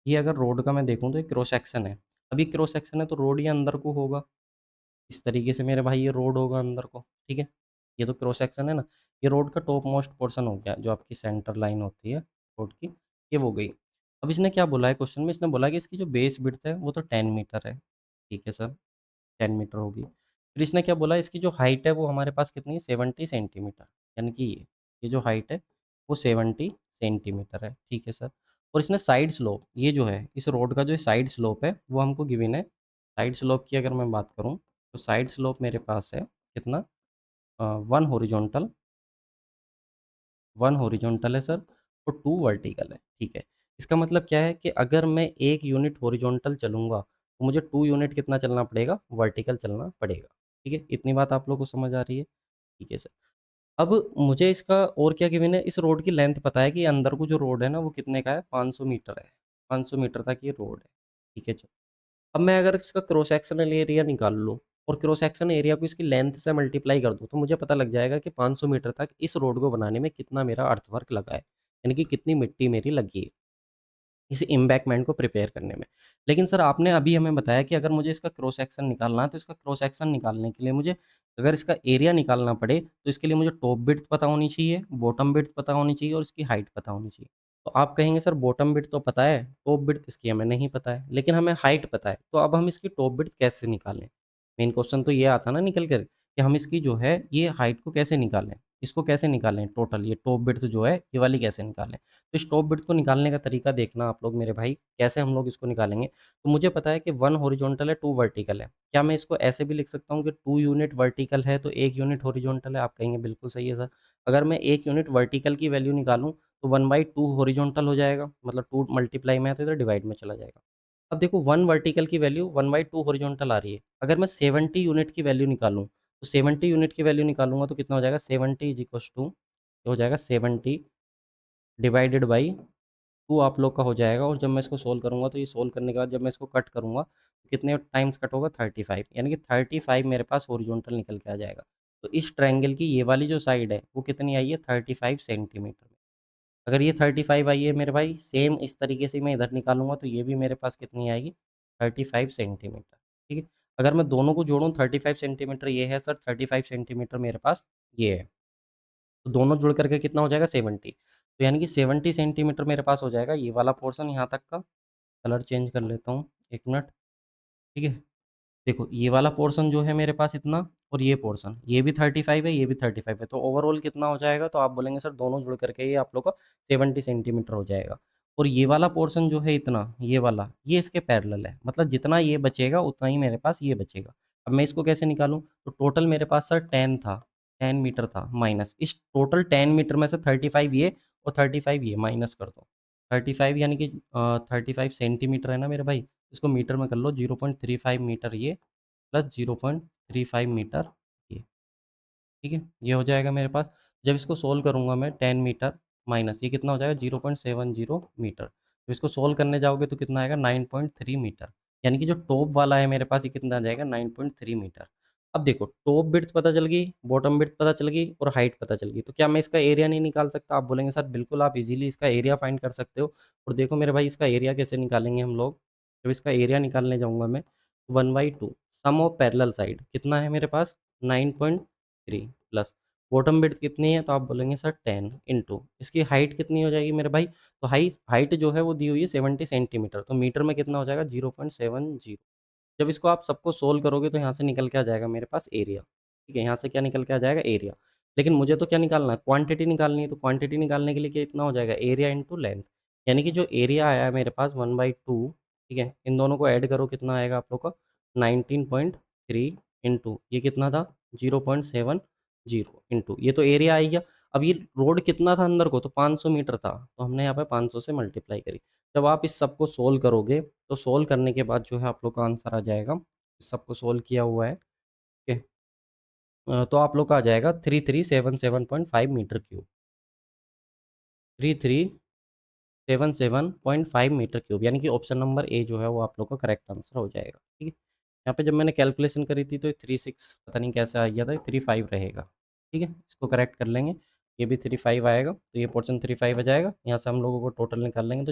ये अगर रोड का मैं देखूँ तो ये क्रॉस सेक्शन है। अभी क्रॉस सेक्शन है तो रोड ये अंदर को होगा। इस तरीके से मेरे भाई ये रोड होगा अंदर को। ठीक है, ये तो क्रॉस सेक्शन है ना। ये रोड का टॉप मोस्ट पोर्शन हो गया, जो आपकी सेंटर लाइन होती है रोड की, ये वो गई। अब इसने क्या बोला है क्वेश्चन में? इसने बोला कि इसकी जो बेस विड्थ है वो तो 10 मीटर है। ठीक है सर, 10 मीटर होगी। फिर इसने क्या बोला, इसकी जो हाइट है वो हमारे पास कितनी है? 70 सेंटीमीटर। यानी कि ये जो हाइट है वो 70 सेंटीमीटर है। ठीक है सर। और इसने साइड स्लोप, ये जो है इस रोड का जो साइड स्लोप है वो हमको गिवन है। साइड स्लोप की अगर मैं बात करूँ तो साइड स्लोप मेरे पास है कितना? 1 हॉरिजॉन्टल, 1 हॉरिजॉन्टल है सर, और 2 वर्टिकल है। ठीक है, इसका मतलब क्या है कि अगर मैं 1 यूनिट हॉरिजॉन्टल चलूँगा तो मुझे 2 यूनिट कितना चलना पड़ेगा? वर्टिकल चलना पड़ेगा। ठीक है, इतनी बात आप लोगों को समझ आ रही है? ठीक है सर। अब मुझे इसका और क्या गिवन है? इस रोड की लेंथ पता है कि अंदर को जो रोड है ना वो कितने का है? 500 मीटर है। 500 मीटर तक ये रोड है। ठीक है, चलो। अब मैं अगर इसका क्रॉस सेक्शनल एरिया निकाल लूँ और क्रॉस सेक्शन एरिया को इसकी लेंथ से मल्टीप्लाई कर दूँ, तो मुझे पता लग जाएगा कि 500 मीटर तक इस रोड को बनाने में कितना मेरा अर्थवर्क लगा है, यानी कि कितनी मिट्टी मेरी लगी है इस एम्बैकमेंट को प्रिपेयर करने में। लेकिन सर आपने अभी हमें बताया कि अगर मुझे इसका क्रॉस सेक्शन निकालना है, तो इसका क्रॉस सेक्शन निकालने के लिए मुझे, अगर इसका एरिया निकालना पड़े, तो इसके लिए मुझे टॉप विड्थ पता होनी चाहिए, बॉटम विड्थ पता होनी चाहिए और इसकी हाइट पता होनी चाहिए। तो आप कहेंगे सर बॉटम विड्थ तो पता है, टॉप विड्थ इसकी हमें नहीं पता है, लेकिन हमें हाइट पता है। तो अब हम इसकी टॉप विड्थ कैसे निकालें? मेन क्वेश्चन तो ये आता ना निकल कर कि हम इसकी जो है ये हाइट को कैसे निकालें, इसको कैसे निकालें टोटल, ये टॉप विड्थ जो है ये वाली कैसे निकालें। तो इस टॉप बिट को निकालने का तरीका देखना आप लोग मेरे भाई, कैसे हम लोग इसको निकालेंगे। तो मुझे पता है कि 1 हॉरिजॉन्टल है, 2 वर्टिकल है। क्या मैं इसको ऐसे भी लिख सकता हूँ कि 2 यूनिट वर्टिकल है तो 1 यूनिट हॉरिजॉन्टल है? आप कहेंगे बिल्कुल सही है सर। अगर मैं 1 यूनिट वर्टिकल की वैल्यू निकालूँ तो 1/2 हॉरिजॉन्टल हो जाएगा, मतलब 2 मल्टीप्लाई में है तो इधर डिवाइड में चला जाएगा। अब देखो 1 वर्टिकल की वैल्यू 1/2 हॉरिजॉन्टल आ रही है। अगर मैं 70 यूनिट की वैल्यू निकालूँ, तो 70 यूनिट की वैल्यू निकालूंगा तो कितना हो जाएगा? 70 इज इक्वस टू, हो जाएगा 70 डिवाइडेड बाई 2 आप लोग का हो जाएगा। और जब मैं इसको सोल्व करूँगा तो ये सोल्व करने के बाद जब मैं इसको कट करूँगा तो कितने टाइम्स कट होगा? 35, यानी कि 35 मेरे पास हॉरिजॉन्टल निकल के आ जाएगा। तो इस ट्रायंगल की ये वाली जो साइड है वो कितनी आई है? 35 सेंटीमीटर में। अगर ये 35 आई है मेरे भाई, सेम इस तरीके से मैं इधर निकालूंगा तो ये भी मेरे पास कितनी आएगी? 35 सेंटीमीटर। ठीक है। अगर मैं दोनों को जोड़ूँ 35 सेंटीमीटर ये है सर, 35 सेंटीमीटर मेरे पास ये है। तो दोनों जुड़ करके कितना हो जाएगा 70। तो यानी कि 70 सेंटीमीटर मेरे पास हो जाएगा ये वाला पोर्शन यहाँ तक का। कलर चेंज कर लेता हूँ, 1 मिनट, ठीक है। देखो ये वाला पोर्शन जो है मेरे पास इतना, और ये पोर्शन ये भी 35 है, ये भी 35 है, तो ओवरऑल कितना हो जाएगा, तो आप बोलेंगे सर दोनों जुड़ करके ये आप लोग का 70 सेंटीमीटर हो जाएगा। और ये वाला पोर्शन जो है इतना, ये वाला ये इसके पैरेलल है, मतलब जितना ये बचेगा उतना ही मेरे पास ये बचेगा। अब मैं इसको कैसे निकालूं, तो टोटल मेरे पास सर 10 था, 10 मीटर था, माइनस इस टोटल 10 मीटर में से 35 ये और 35 ये माइनस कर दो। 35 यानी कि 35 सेंटीमीटर है ना मेरे भाई, इसको मीटर में कर लो, 0.35 मीटर ये प्लस 0.35 मीटर ये, ठीक है। ये हो जाएगा मेरे पास। जब इसको सोल्व करूँगा मैं 10 मीटर माइनस ये कितना हो जाएगा 0.70 मीटर, तो इसको सोल्व करने जाओगे तो कितना आएगा 9.3 मीटर। यानी कि जो टॉप वाला है मेरे पास ये कितना आ जाएगा 9.3 मीटर। अब देखो टॉप विड्थ पता चल गई, बॉटम विड्थ पता चल गई और हाइट पता चल गई, तो क्या मैं इसका एरिया नहीं निकाल सकता? आप बोलेंगे सर बिल्कुल आप इजीली इसका एरिया फाइंड कर सकते हो। और देखो मेरे भाई इसका एरिया कैसे निकालेंगे हम लोग, जब इसका एरिया निकालने जाऊंगा मैं 1/2 सम ऑफ पैरेलल साइड कितना है मेरे पास 9.3 प्लस बॉटम विड्थ कितनी है, तो आप बोलेंगे सर 10 इंटू इसकी हाइट कितनी हो जाएगी मेरे भाई, तो हाइट जो है वो दी हुई है 70 सेंटीमीटर, तो मीटर में कितना हो जाएगा 0.70। जब इसको आप सबको सोल्व करोगे तो यहाँ से निकल के आ जाएगा मेरे पास एरिया, ठीक है। यहाँ से क्या निकल के आ जाएगा एरिया, लेकिन मुझे तो क्या निकालना है क्वांटिटी निकालनी है, तो क्वांटिटी निकालने के लिए कितना हो जाएगा एरिया इंटू लेंथ, यानी कि जो एरिया आया है मेरे पास 1/2, ठीक है। इन दोनों को ऐड करो कितना आएगा आप लोग का 19.3 इंटू ये कितना था 0.70 इंटू ये तो एरिया आ गया। अब ये रोड कितना था अंदर को, तो 500 मीटर था, तो हमने यहाँ पे 500 से मल्टीप्लाई करी। जब आप इस सबको सोल्व करोगे तो सोल्व करने के बाद जो है आप लोग का आंसर आ जाएगा, इस सबको सोल्व किया हुआ है, ठीक है। तो आप लोग का आ जाएगा 3377.5 मीटर क्यूब, 3377.5 मीटर क्यूब, यानी कि ऑप्शन नंबर ए जो है वो आप लोग का करेक्ट आंसर हो जाएगा, ठीक है। यहाँ पे जब मैंने कैलकुलेशन करी थी तो 36 पता नहीं कैसे आ गया था, 35 रहेगा, ठीक है। इसको करेक्ट कर लेंगे, ये भी 35 आएगा, तो ये पोर्शन 35 आ जाएगा। यहाँ से हम लोगों को टोटल निकाल लेंगे तो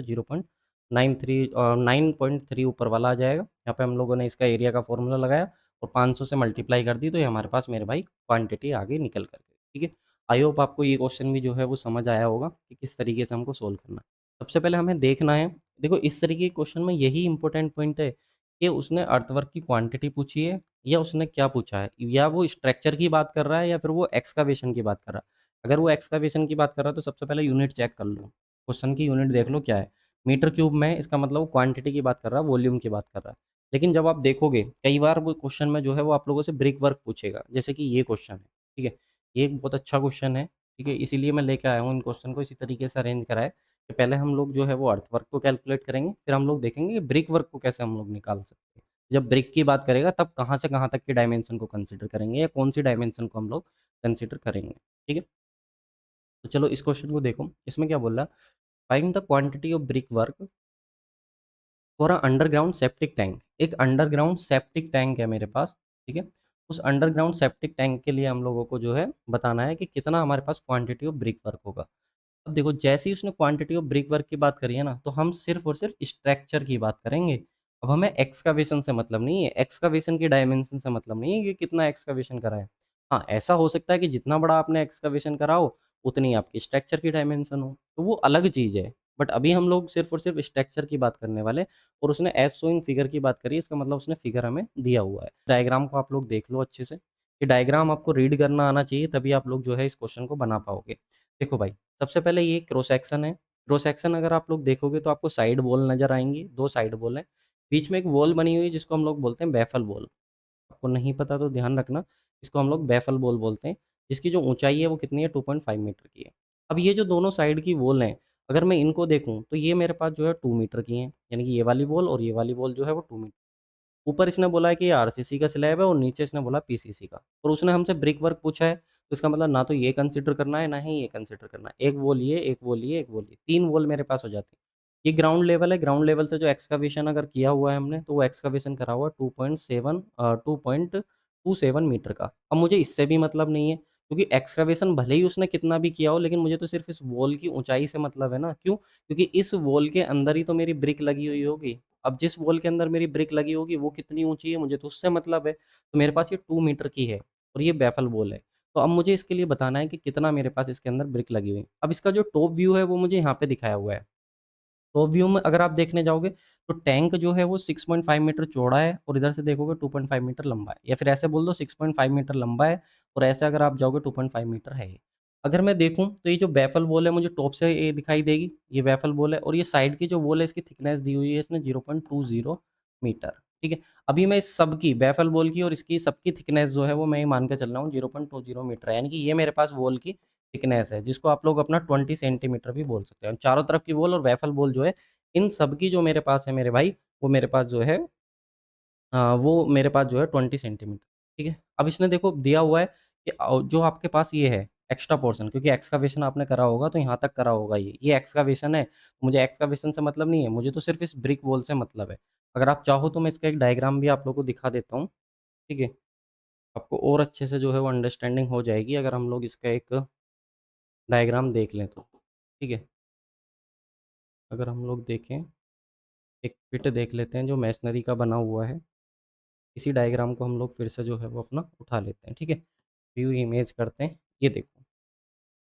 9.3 ऊपर वाला आ जाएगा। यहाँ पे हम लोगों ने इसका एरिया का फॉर्मूला लगाया और 500 से मल्टीप्लाई कर दी, तो ये हमारे पास मेरे भाई क्वांटिटी आगे निकल कर गई, ठीक है। आई होप आपको ये क्वेश्चन भी जो है वो समझ आया होगा कि किस तरीके से हमको सोल्व करना है। सबसे पहले हमें देखना है, देखो इस तरीके के क्वेश्चन में यही इंपॉर्टेंट पॉइंट है कि उसने अर्थवर्क की क्वांटिटी पूछी है या उसने क्या पूछा है, या वो स्ट्रक्चर की बात कर रहा है या फिर वो एक्सकावेशन की बात कर रहा है। अगर वो एक्सकावेशन की बात कर रहा है तो सबसे पहले यूनिट चेक कर लो, क्वेश्चन की यूनिट देख लो क्या है। मीटर क्यूब में इसका मतलब वो क्वांटिटी की बात कर रहा है, वॉल्यूम की बात कर रहा है। लेकिन जब आप देखोगे कई बार वो क्वेश्चन में जो है वो आप लोगों से ब्रिक वर्क पूछेगा, जैसे कि ये क्वेश्चन है, ठीक है। ये एक बहुत अच्छा क्वेश्चन है, ठीक है, इसीलिए मैं लेके आया हूँ इन क्वेश्चन को इसी तरीके से अरेंज करा है कि पहले हम लोग जो है वो अर्थ वर्क को कैलकुलेट करेंगे, फिर हम लोग देखेंगे कि ब्रिक वर्क को कैसे हम लोग निकाल सकते हैं। जब ब्रिक की बात करेगा तब कहाँ से कहाँ तक की डायमेंशन को कंसिडर करेंगे या कौन सी डायमेंशन को हम लोग कंसिडर करेंगे, ठीक है। तो चलो इस क्वेश्चन को देखो, इसमें क्या बोल रहा है, find the quantity of brick work for a underground septic tank. एक अंडरग्राउंड सेप्टिक टैंक है मेरे पास, ठीक है। उस अंडरग्राउंड सेप्टिक टैंक के लिए हम लोगों को जो है बताना है कि कितना हमारे पास क्वांटिटी ऑफ ब्रिक वर्क होगा। अब देखो जैसे ही उसने क्वांटिटी ऑफ ब्रिक वर्क की बात करी है ना, तो हम सिर्फ और सिर्फ स्ट्रक्चर की बात करेंगे। अब हमें एक्सकावेशन से मतलब नहीं है, एक्सकावेशन की डायमेंशन से मतलब नहीं है कि कितना एक्सकावेशन करा है। हाँ ऐसा हो सकता है कि जितना बड़ा आपने एक्सकावेशन करा हो उतनी आपकी स्ट्रक्चर की डायमेंशन हो, तो वो अलग चीज़ है। बट अभी हम लोग सिर्फ और सिर्फ स्ट्रक्चर की बात करने वाले, और उसने एज शोइंग फिगर की बात करी, इसका मतलब उसने फिगर हमें दिया हुआ है। डायग्राम को आप लोग देख लो अच्छे से, ये डायग्राम आपको रीड करना आना चाहिए, तभी आप लोग जो है इस क्वेश्चन को बना पाओगे। देखो भाई सबसे पहले ये क्रॉस सेक्शन है, क्रॉस सेक्शन अगर आप लोग देखोगे तो आपको साइड वॉल नजर आएंगी, दो साइड वॉल है, बीच में एक वॉल बनी हुई है जिसको हम लोग बोलते हैं बैफल वॉल। आपको नहीं पता तो ध्यान रखना, इसको हम लोग बैफल वॉल बोलते हैं, जिसकी जो ऊंचाई है वो कितनी है 2.5 मीटर की है। अब ये जो दोनों साइड की वॉल हैं, अगर मैं इनको देखूं तो ये मेरे पास जो है 2 मीटर की हैं, यानी कि ये वाली वॉल और ये वाली वॉल जो है वो 2 मीटर। ऊपर इसने बोला है कि ये आरसीसी का स्लैब है और नीचे इसने बोला पीसीसी का, और उसने हमसे ब्रिक वर्क पूछा है, तो इसका मतलब ना तो ये कंसिडर करना है ना ही ये कंसिडर करना है। एक वॉल ये, एक वॉल ये, एक वॉल ये, 3 वॉल मेरे पास हो जाती है। ये ग्राउंड लेवल है, ग्राउंड लेवल से जो एक्सकावेशन अगर किया हुआ है हमने, तो वो एक्सकावेशन करा हुआ है 2.27 मीटर का। अब मुझे इससे भी मतलब नहीं है, क्योंकि एक्सकावेशन भले ही उसने कितना भी किया हो, लेकिन मुझे तो सिर्फ इस वॉल की ऊंचाई से मतलब है ना। क्यों? क्योंकि इस वॉल के अंदर ही तो मेरी ब्रिक लगी हुई होगी, अब जिस वॉल के अंदर मेरी ब्रिक लगी होगी वो कितनी ऊँची है मुझे तो उससे मतलब है। तो मेरे पास ये 2 मीटर की है और ये बैफल वॉल है। तो अब मुझे इसके लिए बताना है कि कितना मेरे पास इसके अंदर ब्रिक लगी हुई है। अब इसका जो टॉप व्यू है वो मुझे यहाँ पे दिखाया हुआ है। टॉप व्यू में अगर आप देखने जाओगे तो टैंक जो है वो 6.5 मीटर चौड़ा है और इधर से देखोगे 2.5 मीटर लंबा है, या फिर ऐसे बोल दो 6.5 मीटर लंबा है और ऐसे अगर आप जाओगे 2.5 मीटर है ये। अगर मैं देखूँ तो ये जो बैफल वॉल है मुझे टॉप से ये दिखाई देगी, ये बैफल वॉल है और ये साइड की जो वॉल है इसकी थिकनेस दी हुई है इसने 0.20 मीटर, ठीक है। अभी मैं इस सबकी बैफल वॉल की और इसकी सबकी थिकनेस जो है वो मैं ये मान के चल रहा हूँ 0.20 मीटर है, यानी कि ये मेरे पास वॉल की थिकनेस है, जिसको आप लोग अपना 20 सेंटीमीटर भी बोल सकते हैं। चारों तरफ की वॉल और बैफल वॉल जो है इन सब की जो मेरे पास है मेरे भाई, वो मेरे पास जो है वो मेरे पास जो है 20 सेंटीमीटर, ठीक है। अब इसने देखो दिया हुआ है कि जो आपके पास ये है एक्स्ट्रा पोर्शन, क्योंकि एक्सकवेशन आपने करा होगा तो यहाँ तक करा होगा ये एक्सकवेशन है। मुझे एक्सकवेशन से मतलब नहीं है, मुझे तो सिर्फ़ इस ब्रिक वॉल से मतलब है। अगर आप चाहो तो मैं इसका एक डायग्राम भी आप लोगों को दिखा देता हूँ, ठीक है। आपको और अच्छे से जो है वो अंडरस्टैंडिंग हो जाएगी अगर हम लोग इसका एक डायग्राम देख लें तो, ठीक है। अगर हम लोग देखें, एक पिट देख लेते हैं जो मैसनरी का बना हुआ है। इसी डायग्राम को हम लोग फिर से जो है वो अपना उठा लेते हैं, ठीक है। व्यू इमेज करते हैं, ये देखो।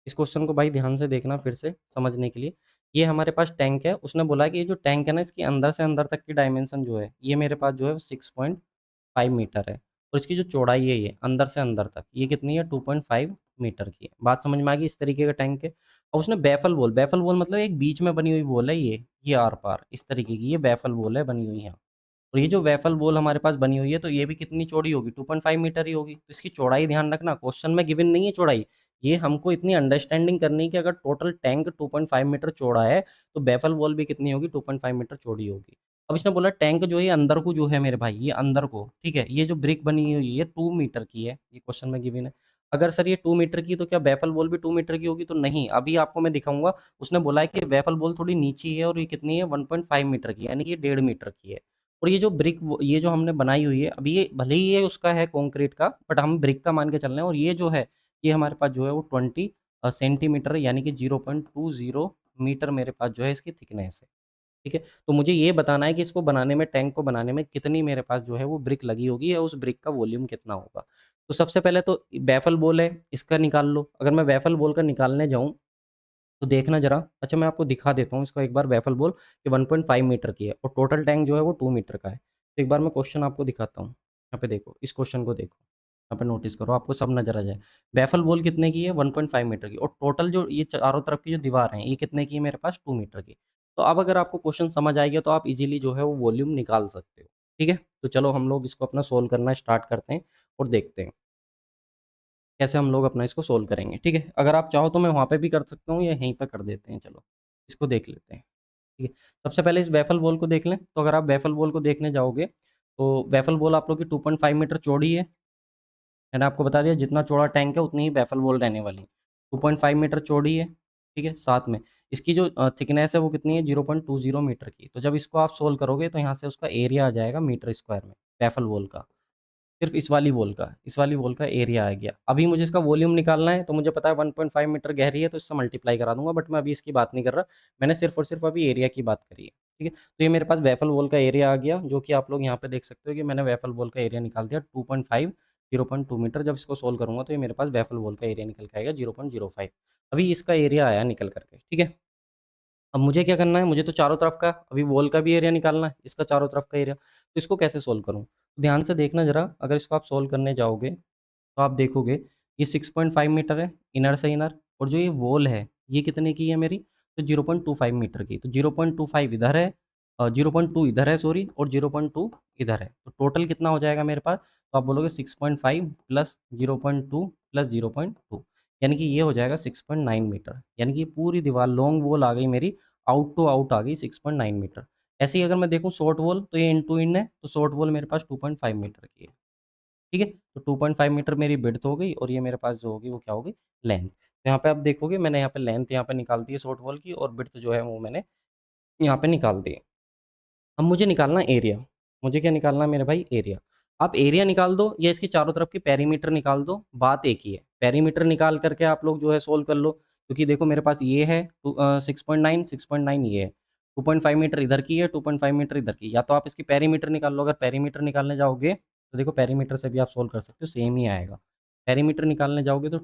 इस क्वेश्चन को भाई ध्यान से देखना फिर से समझने के लिए। ये हमारे पास टैंक है, उसने बोला कि ये जो टैंक है ना इसकी अंदर से अंदर तक की डायमेंशन जो है ये मेरे पास जो है 6.5 मीटर है और इसकी जो चौड़ाई है ये अंदर से अंदर तक ये कितनी है 2.5 मीटर की है। बात समझ में आ गई, इस तरीके का टैंक है। और उसने बैफल वॉल मतलब एक बीच में बनी हुई वॉल है ये आर पार इस तरीके की ये बैफल वॉल है बनी हुई है। और ये जो बैफल वॉल हमारे पास बनी हुई है तो ये भी कितनी चौड़ी होगी 2.5 मीटर ही होगी। तो इसकी चौड़ाई ध्यान रखना, क्वेश्चन में गिवन नहीं है चौड़ाई। ये हमको इतनी अंडरस्टैंडिंग करनी है कि अगर टोटल टैंक 2.5 मीटर चौड़ा है तो बैफल वॉल भी कितनी होगी 2.5 मीटर चौड़ी होगी। अब इसने बोला टैंक जो है अंदर को जो है मेरे भाई ये अंदर को, ठीक है, ये जो ब्रिक बनी हुई है ये 2 मीटर की है, ये क्वेश्चन में गिवन है। अगर सर ये 2 मीटर की तो क्या बैफल वॉल भी 2 मीटर की होगी? तो नहीं, अभी आपको मैं दिखाऊंगा। उसने बोला है कि बैफल वॉल थोड़ी नीची है और ये कितनी है 1.5 मीटर की, यानी कि ये 1.5 मीटर की है। और ये जो ये जो हमने बनाई हुई है, अभी ये भले ही ये उसका है कंक्रीट का, बट हम ब्रिक का मान के चल रहे हैं। और ये जो है, ये हमारे पास जो है वो 20 सेंटीमीटर यानी कि 0.20 मीटर मेरे पास जो है इसकी थिकनेस है, ठीक है। तो मुझे ये बताना है कि इसको बनाने में, टैंक को बनाने में कितनी मेरे पास जो है वो ब्रिक लगी होगी या उस ब्रिक का वॉल्यूम कितना होगा। तो सबसे पहले तो बैफल बॉल है, इसका निकाल लो। अगर मैं बैफल बॉल का निकालने जाऊँ तो देखना ज़रा, अच्छा मैं आपको दिखा देता हूँ इसका एक बार बैफल बॉल कि 1.5 मीटर की है और टोटल टैंक जो है वो 2 मीटर का है। तो एक बार मैं क्वेश्चन आपको दिखाता हूँ। यहाँ पे देखो, इस क्वेश्चन को देखो, यहाँ पे नोटिस करो, आपको सब नज़र आ जाए। बैफल बॉल कितने की है? 1.5 मीटर की और टोटल जो ये चारों तरफ की जो दीवार है ये कितने की है मेरे पास? 2 मीटर की। तो अब अगर आपको क्वेश्चन समझ आ गया तो आप इज़िली जो है वो वॉल्यूम निकाल सकते हो, ठीक है? तो चलो हम लोग इसको अपना सोल्व करना स्टार्ट करते हैं और देखते हैं। कैसे हम लोग अपना इसको सोल्व करेंगे, ठीक है। अगर आप चाहो तो मैं वहाँ पे भी कर सकता हूँ या यहीं पे कर देते हैं, चलो इसको देख लेते हैं, ठीक है। सबसे पहले इस बैफल बॉल को देख लें। तो अगर आप बैफल बॉल को देखने जाओगे तो बैफल बॉल आप लोग की 2.5 मीटर चौड़ी है। मैंने आपको बता दिया जितना चौड़ा टैंक है उतनी ही बैफल बॉल रहने वाली है। 2.5 मीटर चौड़ी है, ठीक है। साथ में इसकी जो थिकनेस है वो कितनी है 0.20 मीटर की। तो जब इसको आप सोल्व करोगे तो यहाँ से उसका एरिया आ जाएगा मीटर स्क्वायर में बैफल बॉल का। सिर्फ इस वाली वॉल का एरिया आ गया। अभी मुझे इसका वॉल्यूम निकालना है तो मुझे पता है 1.5 मीटर गहरी है तो इससे मल्टीप्लाई करा दूंगा, बट मैं अभी इसकी बात नहीं कर रहा। मैंने सिर्फ और सिर्फ अभी एरिया की बात करी है, ठीक है। तो ये मेरे पास बैफल वॉल का एरिया आ गया, जो कि आप लोग यहाँ पे देख सकते हो कि मैंने बैफल वॉल का एरिया निकाल दिया 2.5 0.2 मीटर। जब इसको सोल्व करूंगा तो ये मेरे पास बैफल वॉल का एरिया निकल के आएगा 0.05। अभी इसका एरिया आया निकल करके, ठीक है। अब मुझे क्या करना है, मुझे तो चारों तरफ का अभी वॉल का भी एरिया निकालना है, इसका चारों तरफ का एरिया। तो इसको कैसे सोल्व करूँ? तो ध्यान से देखना ज़रा, अगर इसको आप सोल्व करने जाओगे तो आप देखोगे ये 6.5 मीटर है इनर से इनर, और जो ये वॉल है ये कितने की है मेरी? तो 0.25 मीटर की। तो 0.25 इधर है, 0.2 इधर है सॉरी, और 0.2 इधर है। तो टोटल कितना हो जाएगा मेरे पास? तो आप बोलोगे 6.5 प्लस 0.2 प्लस 0.2, यानी कि ये हो जाएगा 6.9 मीटर। यानी कि पूरी दीवार लॉन्ग वॉल आ गई मेरी, आउट टू आउट आ गई 6.9 मीटर। ऐसे ही अगर मैं देखूँ शॉर्ट वॉल तो ये इन टू इन है, तो शॉर्ट वॉल मेरे पास 2.5 मीटर की है, ठीक है। तो 2.5 मीटर मेरी विड्थ हो गई और ये मेरे पास जो होगी वो क्या होगी? लेंथ। तो यहाँ पे आप देखोगे मैंने यहाँ पे लेंथ यहाँ पे निकाल दी है शॉर्ट वॉल की, और विड्थ जो है वो मैंने यहाँ पे निकाल दी है। अब मुझे निकालना एरिया। मुझे क्या निकालना है मेरे भाई? एरिया। आप एरिया निकाल दो या इसकी चारों तरफ की पेरीमीटर निकाल दो, बात एक ही है। पेरीमीटर निकाल करके आप लोग जो है सोल्व कर लो, क्योंकि देखो मेरे पास ये है 6.9 ये है। 2.5 मीटर इधर की है, 2.5 मीटर इधर की। या तो आप इसकी पेरीमीटर निकाल लो, अगर पेरीमीटर निकालने जाओगे तो देखो पेरीमीटर से भी आप सोल्व कर सकते हो, सेम ही आएगा। पेरीमीटर निकालने जाओगे तो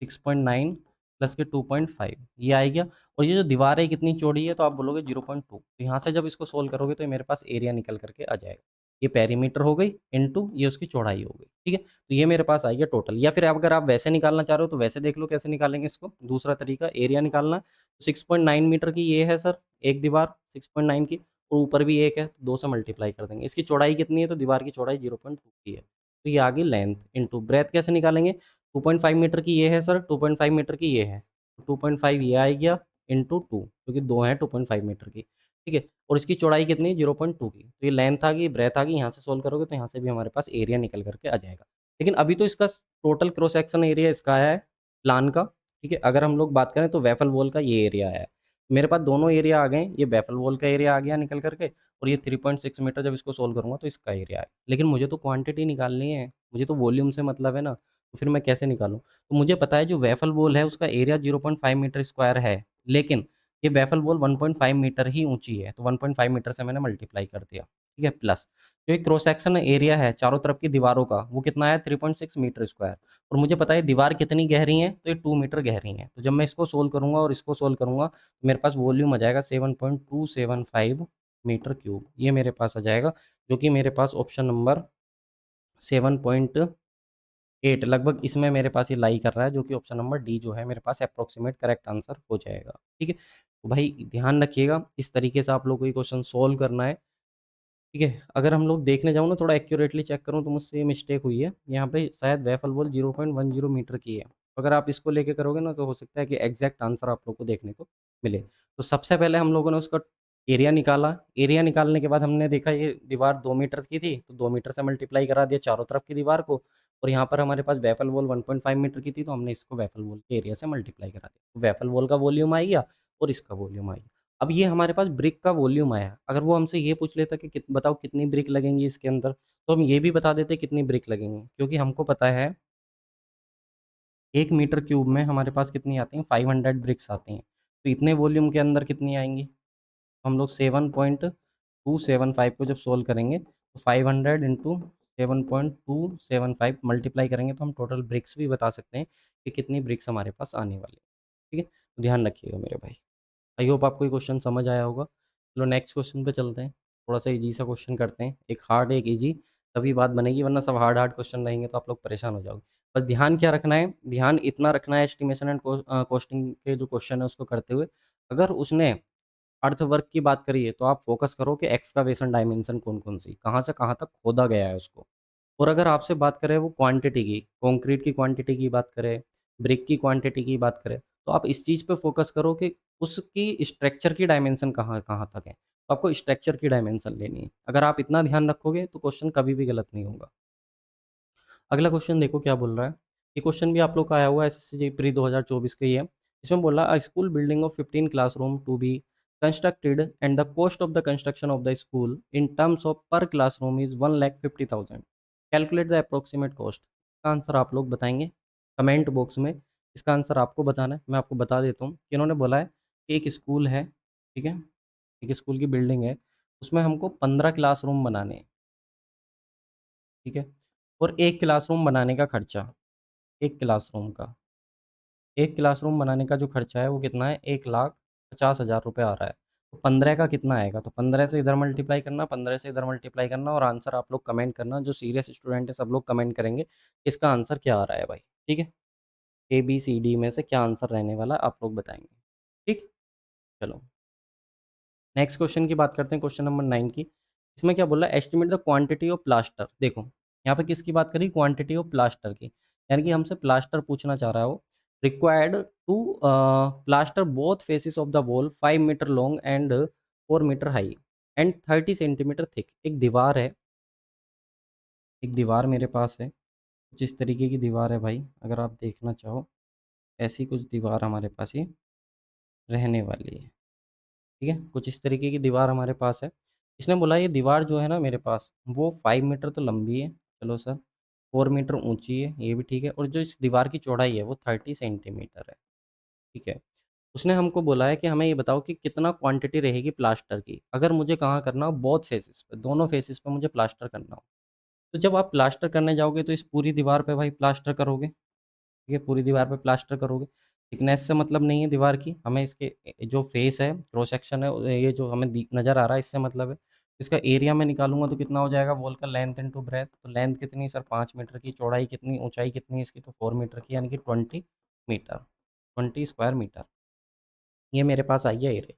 6.9 प्लस के 2.5 ये आ गया। और ये जो दीवार है कितनी चौड़ी है, तो आप बोलोगे 0.2। तो यहाँ से जब इसको सोल्व करोगे तो ये मेरे पास एरिया निकल करके आ जाएगा। ये पेरीमीटर हो गई इनटू ये उसकी चौड़ाई हो गई, ठीक है। तो ये मेरे पास आ गया टोटल। या फिर अगर आप वैसे निकालना चाह रहे हो तो वैसे देख लो कैसे निकालेंगे इसको। दूसरा तरीका एरिया निकालना, तो 6.9 मीटर की ये है सर एक दीवार 6.9 की, और ऊपर भी एक है तो 2 से मल्टीप्लाई कर देंगे। इसकी चौड़ाई कितनी है, तो दीवार की चौड़ाई 0.2 की है, तो ये आ गई लेंथ इनटू ब्रेथ। कैसे निकालेंगे, 2.5 मीटर की ये है सर, 2.5 मीटर की ये है, 2.5 ये आ गया इंटू 2, क्योंकि दो है 2.5 मीटर की, ठीक है। और इसकी चौड़ाई कितनी है, 0.2 की। तो ये लेंथ आ गई, ब्रेथ आ गई। यहाँ से सोल्व करोगे तो यहाँ से भी हमारे पास एरिया निकल करके आ जाएगा। लेकिन अभी तो इसका टोटल क्रॉस सेक्शन एरिया इसका आया है प्लान का, ठीक है। अगर हम लोग बात करें तो वेफल वॉल का ये एरिया आया है। मेरे पास दोनों एरिया आ गए, ये वेफल वॉल का एरिया आ गया निकल करके, और ये 3.6 मीटर जब इसको सोल्व करूंगा तो इसका एरिया है। लेकिन मुझे तो क्वांटिटी निकालनी है, मुझे तो वॉल्यूम से मतलब है ना, तो फिर मैं कैसे निकालूं। तो मुझे पता है जो वेफल वॉल है उसका एरिया 0.5 मीटर स्क्वायर है, लेकिन ये वेफल वॉल 1.5 मीटर ही ऊंची है, तो 1.5 मीटर से मैंने मल्टीप्लाई कर दिया, ठीक है। प्लस जो एक क्रॉस सेक्शन एरिया है चारों तरफ की दीवारों का, वो कितना है 3.6 मीटर स्क्वायर। और मुझे पता है दीवार कितनी गहरी है, तो ये 2 मीटर गहरी है। तो जब मैं इसको सोल्व करूंगा और इसको सोल्व करूंगा तो मेरे पास वॉल्यूम आ जाएगा 7.275 मीटर क्यूब, ये मेरे पास आ जाएगा, जो कि मेरे पास ऑप्शन नंबर 7.8 लगभग इसमें मेरे पास ये लाई कर रहा है, जो कि ऑप्शन नंबर डी जो है मेरे पास अप्रोक्सीमेट करेक्ट आंसर हो जाएगा, ठीक है। तो भाई ध्यान रखिएगा, इस तरीके से आप लोग को ये क्वेश्चन सोल्व करना है, ठीक है। अगर हम लोग देखने जाऊँ ना थोड़ा एक्यूरेटली चेक करूँ तो मुझसे ये मिस्टेक हुई है, यहाँ पे शायद वेफल बॉल 0.10 मीटर की है। अगर आप इसको लेके करोगे ना तो हो सकता है कि एग्जैक्ट आंसर आप लोग को देखने को मिले। तो सबसे पहले हम लोगों ने उसका एरिया निकाला। एरिया निकालने के बाद हमने देखा ये दीवार 2 मीटर की थी, तो 2 मीटर से मल्टीप्लाई करा दिया चारों तरफ की दीवार को। और यहाँ पर हमारे पास वेफल वॉल 1.5 मीटर की थी, तो हमने इसको वेफल वॉल के एरिया से मल्टीप्लाई करा दिया, तो वेफल वॉल का वॉल्यूम आ गया और इसका वॉल्यूम आ गया। अब ये हमारे पास ब्रिक का वॉल्यूम आया। अगर वो हमसे ये पूछ लेता कि बताओ कितनी ब्रिक लगेंगी इसके अंदर, तो हम ये भी बता देते कितनी ब्रिक लगेंगी, क्योंकि हमको पता है 1 मीटर क्यूब में हमारे पास कितनी आती हैं, 500 ब्रिक्स आती हैं। तो इतने वॉल्यूम के अंदर कितनी आएंगी, तो हम लोग 7.275 को जब सोल्व करेंगे तो 500 इंटू 7.275 मल्टीप्लाई करेंगे तो हम टोटल ब्रिक्स भी बता सकते हैं कि कितनी ब्रिक्स हमारे पास आने वाली है, ठीक है। तो ध्यान रखिएगा मेरे भाई। आई होप आपको ये क्वेश्चन समझ आया होगा। चलो नेक्स्ट क्वेश्चन पे चलते हैं। थोड़ा सा इजी सा क्वेश्चन करते हैं, एक हार्ड एक इजी, तभी बात बनेगी, वरना सब हार्ड हार्ड क्वेश्चन रहेंगे तो आप लोग परेशान हो जाओगे। बस ध्यान क्या रखना है, ध्यान इतना रखना है एस्टिमेशन एंड कॉस्टिंग के जो क्वेश्चन है उसको करते हुए, अगर उसने अर्थ वर्क की बात करी है तो आप फोकस करो कि एक्सकावेशन डायमेंशन कौन कौन सी कहाँ से कहाँ तक खोदा गया है उसको। और अगर आपसे बात करें वो क्वांटिटी की, कंक्रीट की क्वांटिटी की बात करें, ब्रिक की क्वांटिटी की बात करें, तो आप इस चीज़ पे फोकस करो कि उसकी स्ट्रक्चर की डायमेंशन कहाँ कहाँ तक है, तो आपको स्ट्रक्चर की डायमेंशन लेनी है। अगर आप इतना ध्यान रखोगे तो क्वेश्चन कभी भी गलत नहीं होगा। अगला क्वेश्चन देखो क्या बोल रहा है। ये क्वेश्चन भी आप लोग का आया हुआ है एसएससी प्री 2024 का ही है। इसमें बोला a school building of 15 classroom to be constructed and the cost of the construction of the school in terms of per classroom is 1,50,000। Calculate the approximate cost. इसका आंसर आप लोग बताएंगे कमेंट बॉक्स में। इसका आंसर आपको बताना है, मैं आपको बता देता हूँ कि इन्होंने बोला है कि एक स्कूल है, ठीक है, एक स्कूल की बिल्डिंग है, उसमें हमको 15 क्लासरूम बनाने हैं, ठीक है। और एक क्लासरूम बनाने का खर्चा, एक क्लासरूम का, एक क्लासरूम बनाने का जो खर्चा है वो कितना है, 1,50,000 रुपये आ रहा है। तो 15 का कितना आएगा, तो 15 से इधर मल्टीप्लाई करना, 15 से इधर मल्टीप्लाई करना, और आंसर आप लोग कमेंट करना। जो सीरियस स्टूडेंट है सब लोग कमेंट करेंगे इसका आंसर क्या आ रहा है भाई, ठीक है। ABCD में से क्या आंसर रहने वाला है आप लोग बताएंगे, ठीक। चलो नेक्स्ट क्वेश्चन की बात करते हैं, क्वेश्चन नंबर 9 की। इसमें क्या बोला, estimate the quantity of plaster. देखो यहाँ पे किसकी बात करी, क्वांटिटी ऑफ प्लास्टर की, यानी कि हमसे प्लास्टर पूछना चाह रहा है वो। Required to plaster both faces of the wall 5 metre long and 4 metre high and 30 centimetre thick. एक दीवार है, एक दीवार मेरे पास है, कुछ इस तरीके की दीवार है भाई, अगर आप देखना चाहो ऐसी कुछ दीवार हमारे पास ये रहने वाली है, ठीक है। कुछ इस तरीके की दीवार हमारे पास है। इसने बोला ये दीवार जो है ना मेरे पास वो 5 मीटर तो लंबी है, चलो सर, 4 मीटर ऊंची है, ये भी ठीक है, और जो इस दीवार की चौड़ाई है वो 30 सेंटीमीटर है, ठीक है। उसने हमको बोला है कि हमें ये बताओ कि कितना क्वांटिटी रहेगी प्लास्टर की, अगर मुझे कहाँ करना हो, बोथ फेसेस पे, दोनों फेसेस पे मुझे प्लास्टर करना हो। तो जब आप प्लास्टर करने जाओगे तो इस पूरी दीवार पे भाई प्लास्टर करोगे, ठीक है, पूरी दीवार पे प्लास्टर करोगे। थिकनेस से मतलब नहीं है दीवार की, हमें इसके जो फेस है, क्रॉस सेक्शन है, ये जो हमें नज़र आ रहा है, इससे मतलब है। इसका एरिया मैं निकालूंगा तो कितना हो जाएगा, वॉल का लेंथ इनटू ब्रेथ। तो लेंथ कितनी सर, 5 मीटर की, चौड़ाई कितनी, ऊंचाई कितनी है इसकी, तो 4 मीटर की, यानी कि 20 मीटर, 20 स्क्वायर मीटर। ये मेरे पास आई है एरिया।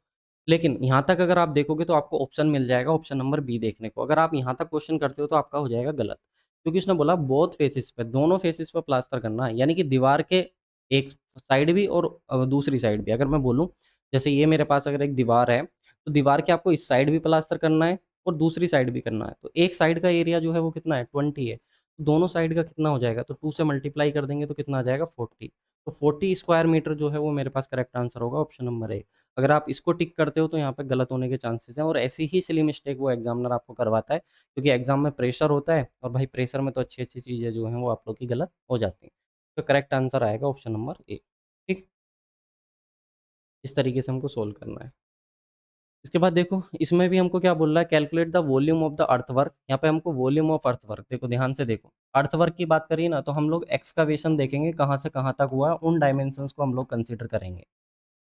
लेकिन यहाँ तक अगर आप देखोगे तो आपको ऑप्शन मिल जाएगा, ऑप्शन नंबर बी देखने को। अगर आप यहाँ तक क्वेश्चन करते हो तो आपका हो जाएगा गलत, क्योंकि उसने बोला बोथ फेसिस पे, दोनों फेसिस पे प्लास्टर करना है, यानी कि दीवार के एक साइड भी और दूसरी साइड भी। अगर मैं बोलूँ, जैसे ये मेरे पास अगर एक दीवार है, तो दीवार के आपको इस साइड भी प्लास्टर करना है और दूसरी साइड भी करना है। तो एक साइड का एरिया जो है वो कितना है, 20 है। तो दोनों साइड का कितना हो जाएगा, तो 2 से मल्टीप्लाई कर देंगे तो कितना आ जाएगा, 40। तो 40 स्क्वायर मीटर जो है वो मेरे पास करेक्ट आंसर होगा, ऑप्शन नंबर ए। अगर आप इसको टिक करते हो तो यहाँ पे गलत होने के चांसेस हैं, और ऐसी ही सिली मिस्टेक वो एग्जामिनर आपको करवाता है, क्योंकि एग्जाम में प्रेशर होता है, और भाई प्रेशर में तो अच्छी अच्छी चीज़ें जो हैं वो आप लोग की गलत हो जाती हैं। तो करेक्ट आंसर आएगा ऑप्शन नंबर ए। ठीक, इस तरीके से हमको सोल्व करना है। इसके बाद देखो, इसमें भी हमको क्या बोल रहा है, calculate the volume of the earthwork. यहाँ पे हमको वॉल्यूम ऑफ अर्थवर्क, देखो ध्यान से देखो, अर्थवर्क की बात करिए ना, तो हम लोग एक्सकावेशन देखेंगे कहाँ से कहाँ तक हुआ है, उन डायमेंशंस को हम लोग कंसिडर करेंगे।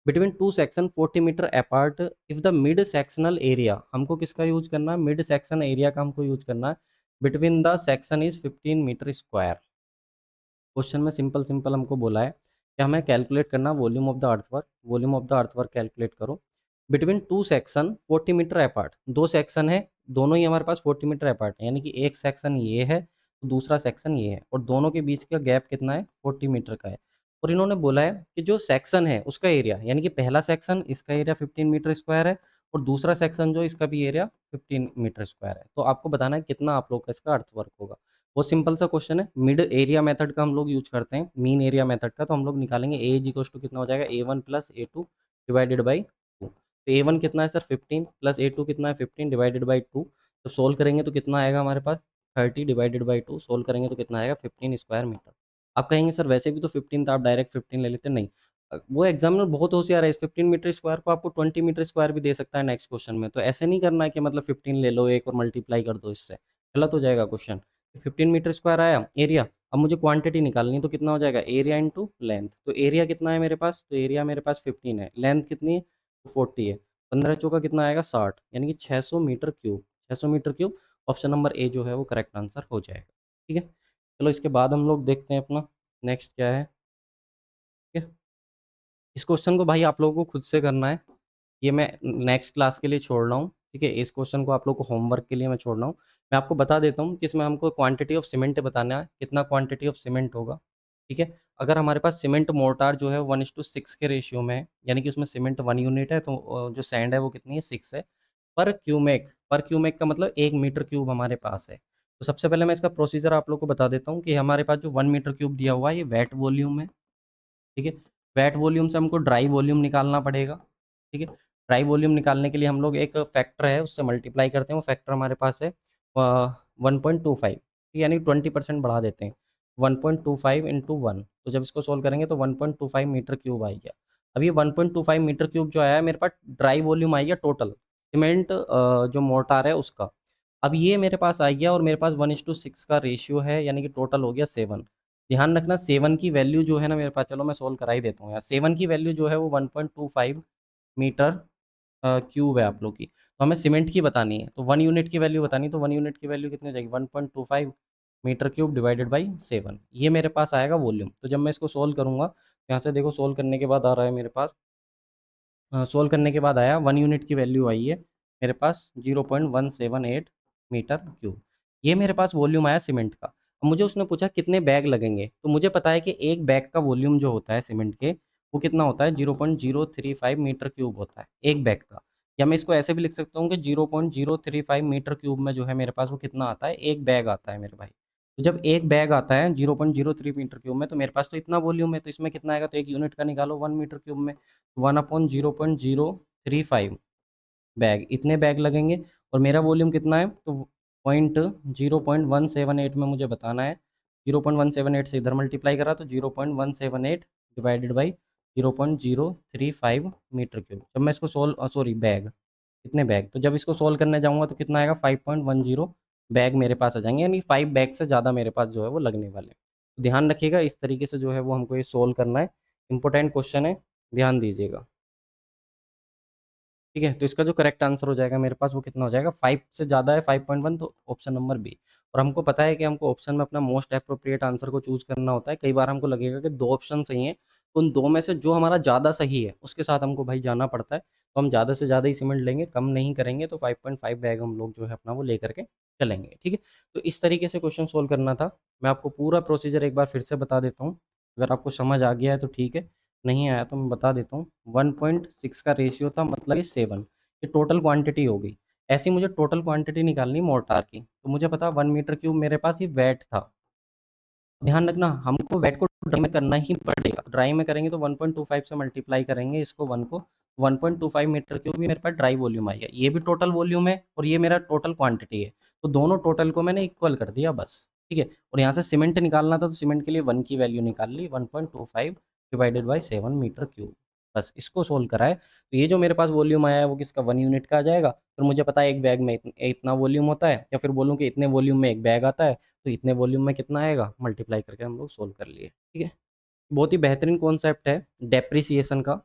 Between two section 40 metre apart, if the mid sectional area, हमको किसका यूज करना है, मिड सेक्शन एरिया का हमको यूज करना है। Between the section is 15 meter square. Question में सिंपल सिंपल हमको बोला है कि हमें कैलकुलेट करना volume of the earthwork. Volume of the earthwork calculate करो। Between two section 40 metre apart, दो सेक्शन है, दोनों ही हमारे पास 40 मीटर अपार्ट है, यानी कि एक सेक्शन ये है, दूसरा सेक्शन ये है, और दोनों के बीच का गैप कितना है, 40 मीटर का है। और इन्होंने बोला है कि जो सेक्शन है उसका एरिया, यानी कि पहला सेक्शन इसका एरिया 15 मीटर स्क्वायर है, और दूसरा सेक्शन जो इसका भी एरिया 15 मीटर स्क्वायर है। तो आपको बताना है कितना आप लोग का इसका अर्थवर्क होगा। बहुत सिंपल सा क्वेश्चन है। मिड एरिया मेथड का हम लोग यूज करते हैं, मीन एरिया मेथड का। तो हम लोग निकालेंगे ए इज इक्वल टू कितना हो जाएगा, A1 plus A2 divided by 2। तो A1 कितना है सर, 15, प्लस A2 कितना है, 15 डिवाइडेड बाई 2। तो सोल्व करेंगे तो कितना आएगा हमारे पास, 30 डिवाइडेड बाई 2। सोल्व करेंगे तो कितना आएगा, 15 स्क्वायर मीटर। आप कहेंगे सर वैसे भी तो 15 था, आप डायरेक्ट 15 ले लेते, नहीं। वो एग्जामिनर बहुत होशियार है, इस 15 मीटर स्क्वायर को आपको 20 मीटर स्क्वायर भी दे सकता है नेक्स्ट क्वेश्चन में। तो ऐसे नहीं करना है कि मतलब 15 ले लो एक और मल्टीप्लाई कर दो इससे, गलत हो जाएगा क्वेश्चन। 15 मीटर स्क्वायर आया एरिया। अब मुझे क्वांटिटी निकालनी, तो कितना हो जाएगा, एरिया इंटू लेंथ। तो एरिया कितना है मेरे पास, तो एरिया मेरे पास 15 है, लेंथ कितनी है, तो 40 है। 15 चौका कितना आएगा, 60, यानी कि 600 metre cube, 600 metre cube. Option number A जो है वो करेक्ट आंसर हो जाएगा। ठीक है, चलो इसके बाद हम लोग देखते हैं अपना नेक्स्ट क्या है। ठीक है, इस क्वेश्चन को भाई आप लोगों को खुद से करना है, ये मैं नेक्स्ट क्लास के लिए छोड़ रहा हूँ। ठीक है, इस क्वेश्चन को आप लोग को होमवर्क के लिए मैं छोड़ रहा हूँ। मैं आपको बता देता हूँ कि इसमें हमको क्वांटिटी ऑफ सीमेंट बताना है, कितना क्वांटिटी ऑफ सीमेंट होगा। ठीक है, अगर हमारे पास सीमेंट मोर्टार जो है 1:6 के रेशियो में है, यानी कि उसमें सीमेंट 1 यूनिट है, तो जो सैंड है वो कितनी है, 6 है। पर क्यूमेक का मतलब 1 मीटर क्यूब हमारे पास है। तो सबसे पहले मैं इसका प्रोसीजर आप लोग को बता देता हूँ कि हमारे पास जो 1 मीटर क्यूब दिया हुआ है ये वेट वॉल्यूम है। ठीक है, वेट वॉल्यूम से हमको ड्राई वॉल्यूम निकालना पड़ेगा। ठीक है, ड्राई वॉल्यूम निकालने के लिए हम लोग एक फैक्टर है उससे मल्टीप्लाई करते हैं, वो फैक्टर हमारे पास है 1.25, यानी 20% बढ़ा देते हैं, 1.25 × 1। तो जब इसको सोल्व करेंगे तो 1.25 मीटर क्यूब आ गया। अब ये 1.25 मीटर क्यूब जो आया है मेरे पास, ड्राई वॉल्यूम आई है टोटल सीमेंट जो मोर्टार है उसका। अब ये मेरे पास आ गया, और मेरे पास 1:6 का रेशियो है, यानी कि टोटल हो गया 7। ध्यान रखना 7 की वैल्यू जो है ना मेरे पास, चलो मैं सोल्व करा ही देता हूँ यार। 7 की वैल्यू जो है वो 1.25 मीटर क्यूब है आप लोग की। तो हमें सीमेंट की बतानी है, तो 1 यूनिट की वैल्यू बतानी है, तो 1 यूनिट की वैल्यू कितनी हो जाएगी, 1.25 मीटर क्यूब डिवाइडेड बाई 7। ये मेरे पास आएगा वॉल्यूम। तो जब मैं इसको सोल्व करूंगा, यहाँ से देखो सोल्व करने के बाद आ रहा है मेरे पास, सोल्व करने के बाद आया 1 यूनिट की वैल्यू आई है मेरे पास 0.178 मीटर क्यूब। ये मेरे पास वॉल्यूम आया सीमेंट का। अब मुझे उसने पूछा कितने बैग लगेंगे, तो मुझे पता है कि एक बैग का वॉल्यूम जो होता है सीमेंट के, वो कितना होता है, 0.035 मीटर क्यूब होता है एक बैग का। या मैं इसको ऐसे भी लिख सकता हूँ कि 0.035 मीटर क्यूब में जो है मेरे पास वो कितना आता है, एक बैग आता है मेरे भाई। तो जब एक बैग आता है 0.03 मीटर क्यूब में, तो मेरे पास तो इतना वॉल्यूम है, तो इसमें कितना आएगा, तो एक यूनिट का निकालो 1 मीटर क्यूब में, 1/0.035 बैग, इतने बैग लगेंगे। और मेरा वॉल्यूम कितना है, तो पॉइंट 0.178 में मुझे बताना है। 0.178 से इधर मल्टीप्लाई करा तो 0.178 डिवाइडेड बाई 0.035 मीटर क्यूब। जब मैं इसको सॉरी बैग, कितने बैग, तो जब इसको सोल्व करने जाऊँगा तो कितना आएगा, 5.10 बैग मेरे पास आ जाएँगे, यानी 5 बैग से ज़्यादा मेरे पास जो है वो लगने वाले हैं। तो ध्यान रखिएगा, इस तरीके से जो है वो हमको ये सोल्व करना है। इम्पोर्टेंट क्वेश्चन है, ध्यान दीजिएगा। ठीक है, तो इसका जो करेक्ट आंसर हो जाएगा मेरे पास वो कितना हो जाएगा, 5 से ज़्यादा है 5.1, तो ऑप्शन नंबर बी। और हमको पता है कि हमको ऑप्शन में अपना मोस्ट एप्रोप्रिएट आंसर को चूज़ करना होता है। कई बार हमको लगेगा कि 2 ऑप्शन सही हैं, तो उन 2 में से जो हमारा ज़्यादा सही है, उसके साथ हमको भाई जाना पड़ता है। तो हम ज़्यादा से ज़्यादा ही सीमेंट लेंगे, कम नहीं करेंगे, तो 5.5 बैग हम लोग जो है अपना वो लेकर के चलेंगे, ठीक है? तो इस तरीके से क्वेश्चन सोल्व करना था। मैं आपको पूरा प्रोसीजर एक बार फिर से बता देता हूँ। अगर आपको समझ आ गया है तो ठीक है, नहीं आया तो मैं बता देता हूँ। 1.6 का रेशियो था, मतलब ये 7, ये टोटल क्वांटिटी हो गई। ऐसी मुझे टोटल क्वांटिटी निकालनी मोर्टार की, तो मुझे पता 1 मीटर क्यूब मेरे पास ये वेट था। ध्यान रखना, हमको वेट को ड्राई में करना ही पड़ेगा। ड्राई में करेंगे तो 1.25 से मल्टीप्लाई करेंगे इसको 1 को, 1.25 मीटर क्यूब भी मेरे पास ड्राई वॉल्यूम आएगा। ये भी टोटल वॉल्यूम है और ये मेरा टोटल क्वांटिटी है, तो दोनों टोटल को मैंने इक्वल कर दिया बस, ठीक है। और यहाँ से सीमेंट निकालना था, तो सीमेंट के लिए 1 की वैल्यू निकाल ली, 1.25 डिवाइडेड बाई 7 मीटर क्यूब, बस इसको सोल्व करा है। तो ये जो मेरे पास वॉल्यूम आया है वो किसका, 1 यूनिट का आ जाएगा। फिर मुझे पता है एक बैग में इतना वॉल्यूम होता है, या फिर बोलूँ कि इतने वॉल्यूम में एक बैग आता है, तो इतने वॉल्यूम में कितना आएगा, मल्टीप्लाई करके हम लोग सोल्व कर लिए, ठीक है। बहुत ही बेहतरीन कॉन्सेप्ट है डेप्रिसिएशन का।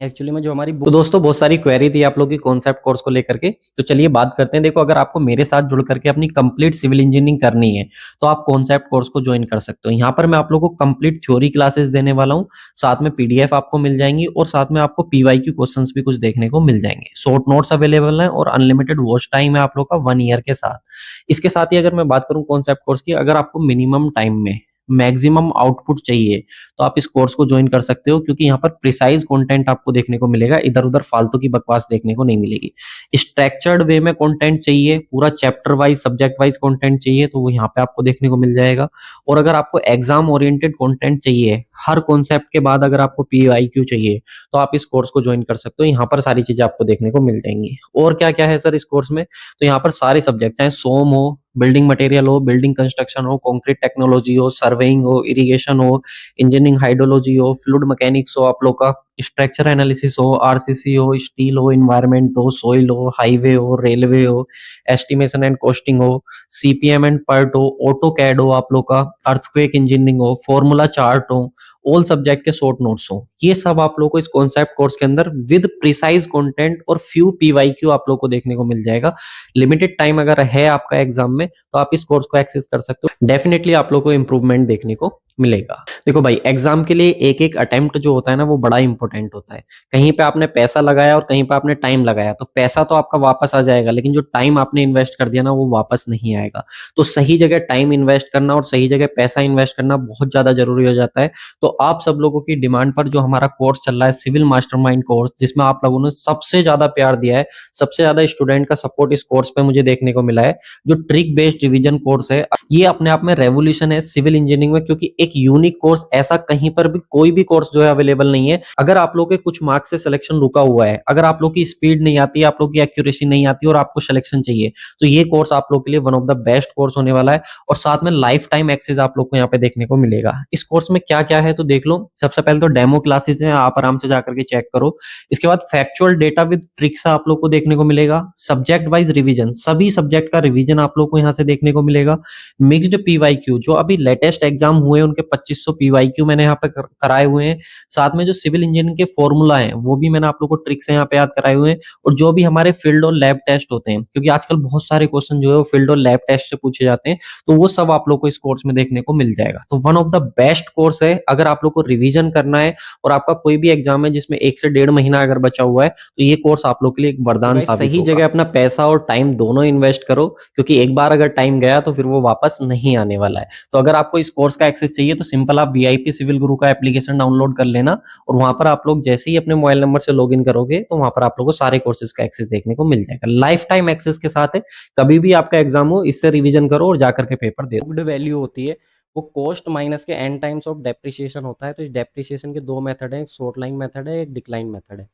एक्चुअली में जो हमारी तो दोस्तों बहुत सारी क्वेरी थी आप लोग की कॉन्सेप्ट कोर्स को लेकर के, तो चलिए बात करते हैं। देखो अगर आपको मेरे साथ जुड़ करके अपनी कंप्लीट सिविल इंजीनियरिंग करनी है तो आप कॉन्सेप्ट कोर्स को ज्वाइन कर सकते हो। यहाँ पर मैं आप लोगों को कंप्लीट थ्योरी क्लासेस देने वाला हूँ, साथ में पीडीएफ आपको मिल जाएंगी और साथ में आपको पीवाईक्यू क्वेश्चंस भी कुछ देखने को मिल जाएंगे। शॉर्ट नोट्स अवेलेबल हैं और अनलिमिटेड वॉच टाइम है आप लोग का 1 ईयर के साथ। इसके साथ ही अगर मैं बात करूँ कॉन्सेप्ट कोर्स की, अगर आपको मिनिमम टाइम में मैक्सिमम आउटपुट चाहिए तो आप इस कोर्स को ज्वाइन कर सकते हो, क्योंकि यहाँ पर प्रिसाइज कंटेंट आपको देखने को मिलेगा, इधर उधर फालतू की बकवास देखने को नहीं मिलेगी। स्ट्रक्चर्ड वे में कंटेंट चाहिए, पूरा chapter wise subject wise content चाहिए तो वो यहाँ पे आपको देखने को मिल जाएगा। और अगर आपको एग्जाम ओरिएंटेड कंटेंट चाहिए, हर कॉन्सेप्ट के बाद अगर आपको पीवाईक्यू चाहिए तो आप इस कोर्स को ज्वाइन कर सकते हो। यहाँ पर सारी चीजें आपको देखने को मिल जाएंगी। और क्या क्या है सर इस कोर्स में, तो यहाँ पर सारे सब्जेक्ट, चाहे सोम हो, बिल्डिंग मटेरियल हो, बिल्डिंग कंस्ट्रक्शन हो, कंक्रीट टेक्नोलॉजी हो, सर्वेइंग हो, इरिगेशन हो, इंजीनियरिंग हाइड्रोलॉजी हो, फ्लूइड मैकेनिक्स हो, आप लोग का स्ट्रक्चर एनालिसिस हो, आरसीसी हो, स्टील हो, इन्वायरमेंट हो, सोइल हो, हाईवे हो, रेलवे हो, एस्टिमेशन एंड कॉस्टिंग हो, सीपीएम एंड पर्ट हो, ऑटो कैड हो, आप लोग का अर्थक्वेक इंजीनियरिंग हो, फॉर्मूला चार्ट हो, ऑल सब्जेक्ट के शॉर्ट नोट्स हो, ये सब आप लोग को इस कॉन्सेप्ट कोर्स के अंदर विद प्रिसाइज कंटेंट और फ्यू पीवाईक्यू आप लोग को देखने को मिल जाएगा। लिमिटेड टाइम अगर है आपका एग्जाम में तो आप इस कोर्स को एक्सेस कर सकते हो, डेफिनेटली आप लोग को इंप्रूवमेंट देखने को मिलेगा। देखो भाई एग्जाम के लिए एक एक अटेम्प्ट जो होता है ना वो बड़ा इंपॉर्टेंट होता है। कहीं पे आपने पैसा लगाया और कहीं पे आपने टाइम लगाया, तो पैसा तो आपका वापस आ जाएगा, लेकिन जो टाइम आपने इन्वेस्ट कर दिया ना वो वापस नहीं आएगा। तो सही जगह टाइम इन्वेस्ट करना और सही जगह पैसा इन्वेस्ट करना बहुत ज्यादा जरूरी हो जाता है। तो आप सब लोगों की डिमांड पर जो हमारा कोर्स चल रहा है सिविल मास्टरमाइंड कोर्स, जिसमें आप लोगों ने सबसे ज्यादा प्यार दिया है, सबसे ज्यादा स्टूडेंट का सपोर्ट इस कोर्स पे मुझे देखने को मिला है, जो ट्रिक बेस्ड रिवीजन कोर्स है, ये अपने आप में रेवोल्यूशन है सिविल इंजीनियरिंग में, क्योंकि एक यूनिक कोर्स ऐसा कहीं पर भी कोई भी कोर्स जो है अवेलेबल नहीं है। अगर आप लोग के कुछ मार्क्स से सिलेक्शन रुका हुआ है, अगर आप लोग की स्पीड नहीं आती, आप लोग की एक्यूरेसी नहीं आती और आपको सिलेक्शन चाहिए, तो ये कोर्स आप लोग के लिए one of the best course होने वाला है। और साथ में लाइफ टाइम एक्सेस आप लोग को यहाँ पे देखने को मिलेगा। इस कोर्स में क्या क्या है तो देख लो। सबसे पहले तो डेमो क्लासेस है, आप आराम से जाकर के चेक करो। इसके बाद फैक्चुअल डेटा विद ट्रिक्स आप लोग को देखने को मिलेगा। सब्जेक्ट वाइज रिवीजन, सभी सब्जेक्ट का रिवीजन आप लोग को यहाँ से देखने को मिलेगा। मिक्स्ड पीवाईक्यू, जो अभी लेटेस्ट एग्जाम हुए उनके 2500 पीवाईक्यू मैंने यहाँ पे कराए हुए हैं। साथ में जो सिविल इंजीनियरिंग के फॉर्मूला है वो भी मैंने आप लोग को ट्रिक से यहाँ पे याद कराए हुए हैं। और जो भी हमारे फील्ड और लैब टेस्ट होते हैं, क्योंकि आजकल बहुत सारे क्वेश्चन जो है वो फील्ड और लैब टेस्ट से पूछे जाते हैं, तो वो सब आप लोग को इस कोर्स में देखने को मिल जाएगा। तो one of the best course है अगर आप लोग को रिवीजन करना है और आपका कोई भी एग्जाम है जिसमें 1 से 1.5 महीना अगर बचा हुआ है, तो ये कोर्स आप लोग के लिए एक तो वरदान गाइस साबित सही होगा। जगह अपना पैसा और टाइम दोनों इन्वेस्ट करो, क्योंकि एक बार अगर टाइम गया तो फिर वो वापस नहीं आने वाला है। तो अगर आपको इस कोर्स का एक्सेस चाहिए तो सिंपल आप वीआईपी सिविल गुरु का एप्लीकेशन डाउनलोड कर लेना, और वहां पर आप लोग जैसे ही अपने मोबाइल नंबर से लॉगिन करोगे तो वहां पर आप लोग को सारे कोर्सेज का एक्सेस देखने को मिल जाएगा। लाइफ टाइम एक्सेस के साथ है, कभी भी आपका एग्जाम हो इससे रिवीजन करो और जाकर के पेपर दे दो। बुक्ड वैल्यू होती है, वो कॉस्ट माइनस के एन टाइम्स ऑफ डेप्रिसिएशन होता है। तो इस डेप्रिसिएशन के 2 मेथड हैं, एक शॉर्ट लाइन मेथड है, एक डिक्लाइन मेथड है।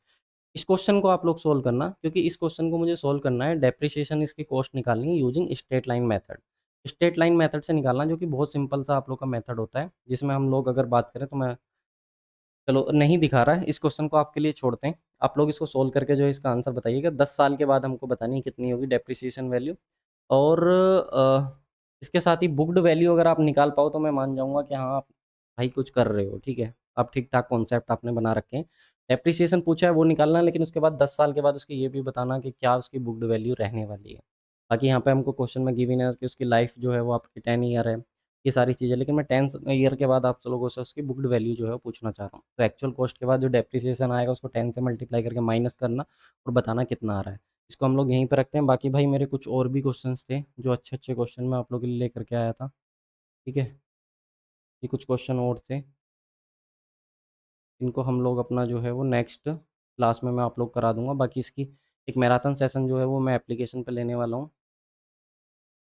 इस क्वेश्चन को आप लोग सोल्व करना, क्योंकि इस क्वेश्चन को मुझे सोल्व करना है, डेप्रिसिएशन इसकी कॉस्ट निकालनी है using straight line method. Straight line method से निकालना, जो कि बहुत सिंपल सा आप लोग का मेथड होता है, जिसमें हम लोग अगर बात करें तो मैं चलो नहीं दिखा रहा है, इस क्वेश्चन को आपके लिए छोड़ते हैं। आप लोग इसको सोल्व करके जो है इसका आंसर बताइएगा। 10 साल के बाद हमको बतानी है कितनी होगी डेप्रिसिएशन वैल्यू। और इसके साथ ही बुक्ड वैल्यू अगर आप निकाल पाओ तो मैं मान जाऊँगा कि हाँ, आप भाई कुछ कर रहे हो, ठीक है। आप ठीक-ठाक कॉन्सेप्ट आपने बना रखे हैं। डेप्रिसिएशन पूछा है वो निकालना है, लेकिन उसके बाद 10 साल के बाद उसकी ये भी बताना कि क्या उसकी बुक्ड वैल्यू रहने वाली है। बाकी यहाँ पे हमको क्वेश्चन में गिवन है कि उसकी लाइफ जो है वो आपकी 10 ईयर है, ये सारी चीज़ें। लेकिन मैं 10 ईयर के बाद आप लोगों से उसकी बुक्ड वैल्यू जो है वो पूछना चाह रहा हूँ। तो एक्चुअल कॉस्ट के बाद जो डेप्रिसिएशन आएगा उसको 10 से मल्टीप्लाई करके माइनस करना और बताना कितना आ रहा है। इसको हम लोग यहीं पे रखते हैं। बाकी भाई मेरे कुछ और भी क्वेश्चंस थे, जो अच्छे-अच्छे क्वेश्चन मैं आप लोगों के लिए लेकर के आया था, ठीक है? ये कुछ क्वेश्चन और थे, इनको हम लोग अपना जो है वो नेक्स्ट क्लास में मैं आप लोग करा दूँगा। बाकी इसकी एक मैराथन सेशन जो है वो मैं एप्लीकेशन पे लेने वाला हूँ,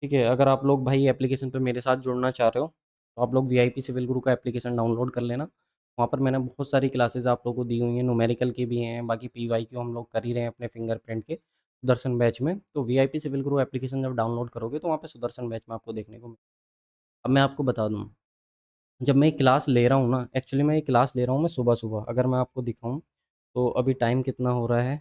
ठीक है? अगर आप लोग भाई एप्लीकेशन पे मेरे साथ जुड़ना चाह रहे हो, तो आप लोग वीआईपी सिविल गुरु का एप्लीकेशन डाउनलोड कर लेना। वहाँ पर मैंने बहुत सारी क्लासेस आप लोगों को दी हुई हैं, न्यूमेरिकल की भी हैं, बाकी पीवाईक्यू हम लोग कर ही रहे हैं अपने फिंगरप्रिंट के सुदर्शन बैच में। तो वीआईपी सिविल गुरु एप्लीकेशन जब डाउनलोड करोगे तो वहाँ पे सुदर्शन बैच में आपको देखने को अब मैं आपको बता दूँ, जब मैं ये क्लास ले रहा हूँ ना, एक्चुअली मैं ये क्लास ले रहा हूँ मैं सुबह-सुबह। अगर मैं आपको दिखाऊँ, तो अभी टाइम कितना हो रहा है,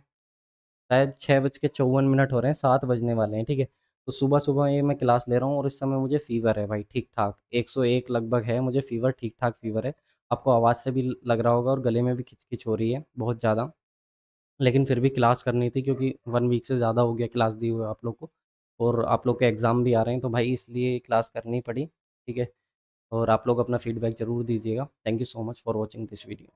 शायद 6:54 हो रहे हैं, 7 बजने वाले हैं, ठीक है? तो सुबह-सुबह ये मैं क्लास ले रहा हूँ और इस समय मुझे फ़ीवर है भाई ठीक-ठाक, 101 लगभग है मुझे फ़ीवर, ठीक-ठाक फ़ीवर है। आपको आवाज़ से भी लग रहा होगा और गले में भी खिच-खिच हो रही है बहुत ज़्यादा। लेकिन फिर भी क्लास करनी थी क्योंकि 1 वीक से ज़्यादा हो गया क्लास दिए हुए आप लोग को, और आप लोग के एग्ज़ाम भी आ रहे हैं, तो भाई इसलिए क्लास करनी पड़ी, ठीक है? और आप लोग अपना फीडबैक ज़रूर दीजिएगा। Thank you so much for watching this video.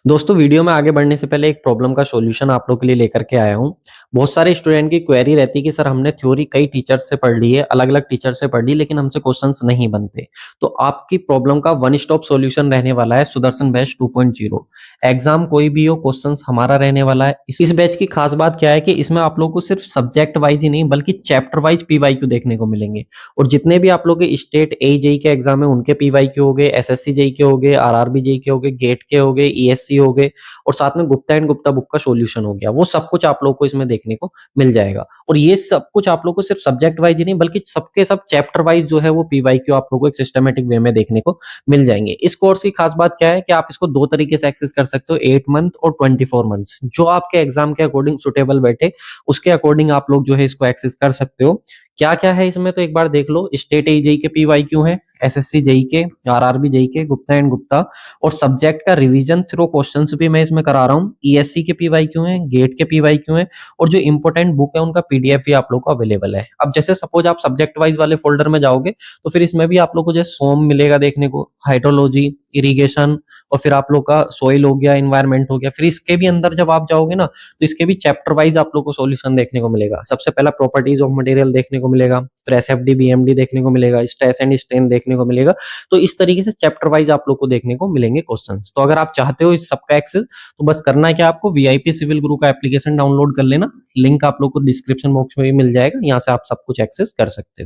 दोस्तों वीडियो में आगे बढ़ने से पहले एक प्रॉब्लम का सॉल्यूशन आप लोग के लिए लेकर के आया हूँ। बहुत सारे स्टूडेंट की क्वेरी रहती है कि सर हमने थ्योरी कई टीचर्स से पढ़ ली है, अलग-अलग टीचर से पढ़ ली, लेकिन हमसे क्वेश्चंस नहीं बनते। तो आपकी प्रॉब्लम का वन स्टॉप सॉल्यूशन रहने वाला है सुदर्शन बैच 2.0। एग्जाम कोई भी हो, क्वेश्चंस हमारा रहने वाला है। इस बैच की खास बात क्या है कि इसमें आप लोग को सिर्फ सब्जेक्ट वाइज ही नहीं बल्कि चैप्टर वाइज पीवाईक्यू देखने को मिलेंगे। और जितने भी आप लोग के स्टेट जेई के एग्जाम है उनके पीवाईक्यू हो गए, एसएससी जेई के हो गए, आरआरबी जेई के हो गए, गेट के हो गए, ईएससी हो गए, और साथ में गुप्ता एंड गुप्ता बुक का सॉल्यूशन हो गया। वो सब कुछ आप लोग को इसमें देखने को मिल जाएगा। और ये सब कुछ आप लोग को सिर्फ सब्जेक्ट वाइज ही नहीं बल्कि सबके सब चैप्टर वाइज जो है वो पीवाईक्यू आप लोग को एक सिस्टमेटिक वे में देखने को मिल जाएंगे। इस कोर्स की खास बात क्या है कि आप इसको दो तरीके से एक्सेस कर सकते हो, 8 मंथ और 24 मंथ्स। जो आपके एग्जाम के अकॉर्डिंग सुटेबल बैठे उसके अकॉर्डिंग आप लोग जो है इसको एक्सेस कर सकते हो। क्या क्या है इसमें तो एक बार देख लो। स्टेट जेई के पीवाईक्यू है, एसएससी जेई के, आरआरबी जेई के, गुप्ता एंड गुप्ता, और सब्जेक्ट का रिवीजन थ्रू क्वेश्चंस भी मैं इसमें करा रहा हूँ। ईएससी के पीवाईक्यू हैं, गेट के पीवाईक्यू हैं, और जो इंपॉर्टेंट बुक है उनका पीडीएफ भी आप लोग को अवेलेबल है। अब जैसे सपोज आप सब्जेक्ट वाइज वाले फोल्डर में जाओगे तो फिर इसमें भी आप लोग को जैसे सोम मिलेगा देखने को, हाइड्रोलॉजी, इरिगेशन, और फिर आप लोग का सोइल हो गया, इन्वायरमेंट हो गया। फिर इसके भी अंदर जब आप जाओगे ना तो इसके भी चैप्टर वाइज आप लोग को सॉल्यूशन देखने को मिलेगा। सबसे पहला प्रॉपर्टीज ऑफ मटेरियल देखने को मिलेगा, फिर एसएफडी बीएमडी देखने को मिलेगा, स्ट्रेस एंड स्ट्रेन देखने को मिलेगा। तो इस तरीके से चैप्टर वाइज आप लोग को देखने को मिलेंगे क्वेश्चंस। तो अगर आप चाहते हो इस सबका एक्सेस तो बस करना है क्या, आपको वीआईपी सिविल गुरु का एप्लीकेशन डाउनलोड कर लेना। लिंक आप लोग को डिस्क्रिप्शन बॉक्स में भी मिल जाएगा, यहाँ से आप सब कुछ एक्सेस कर सकते हो।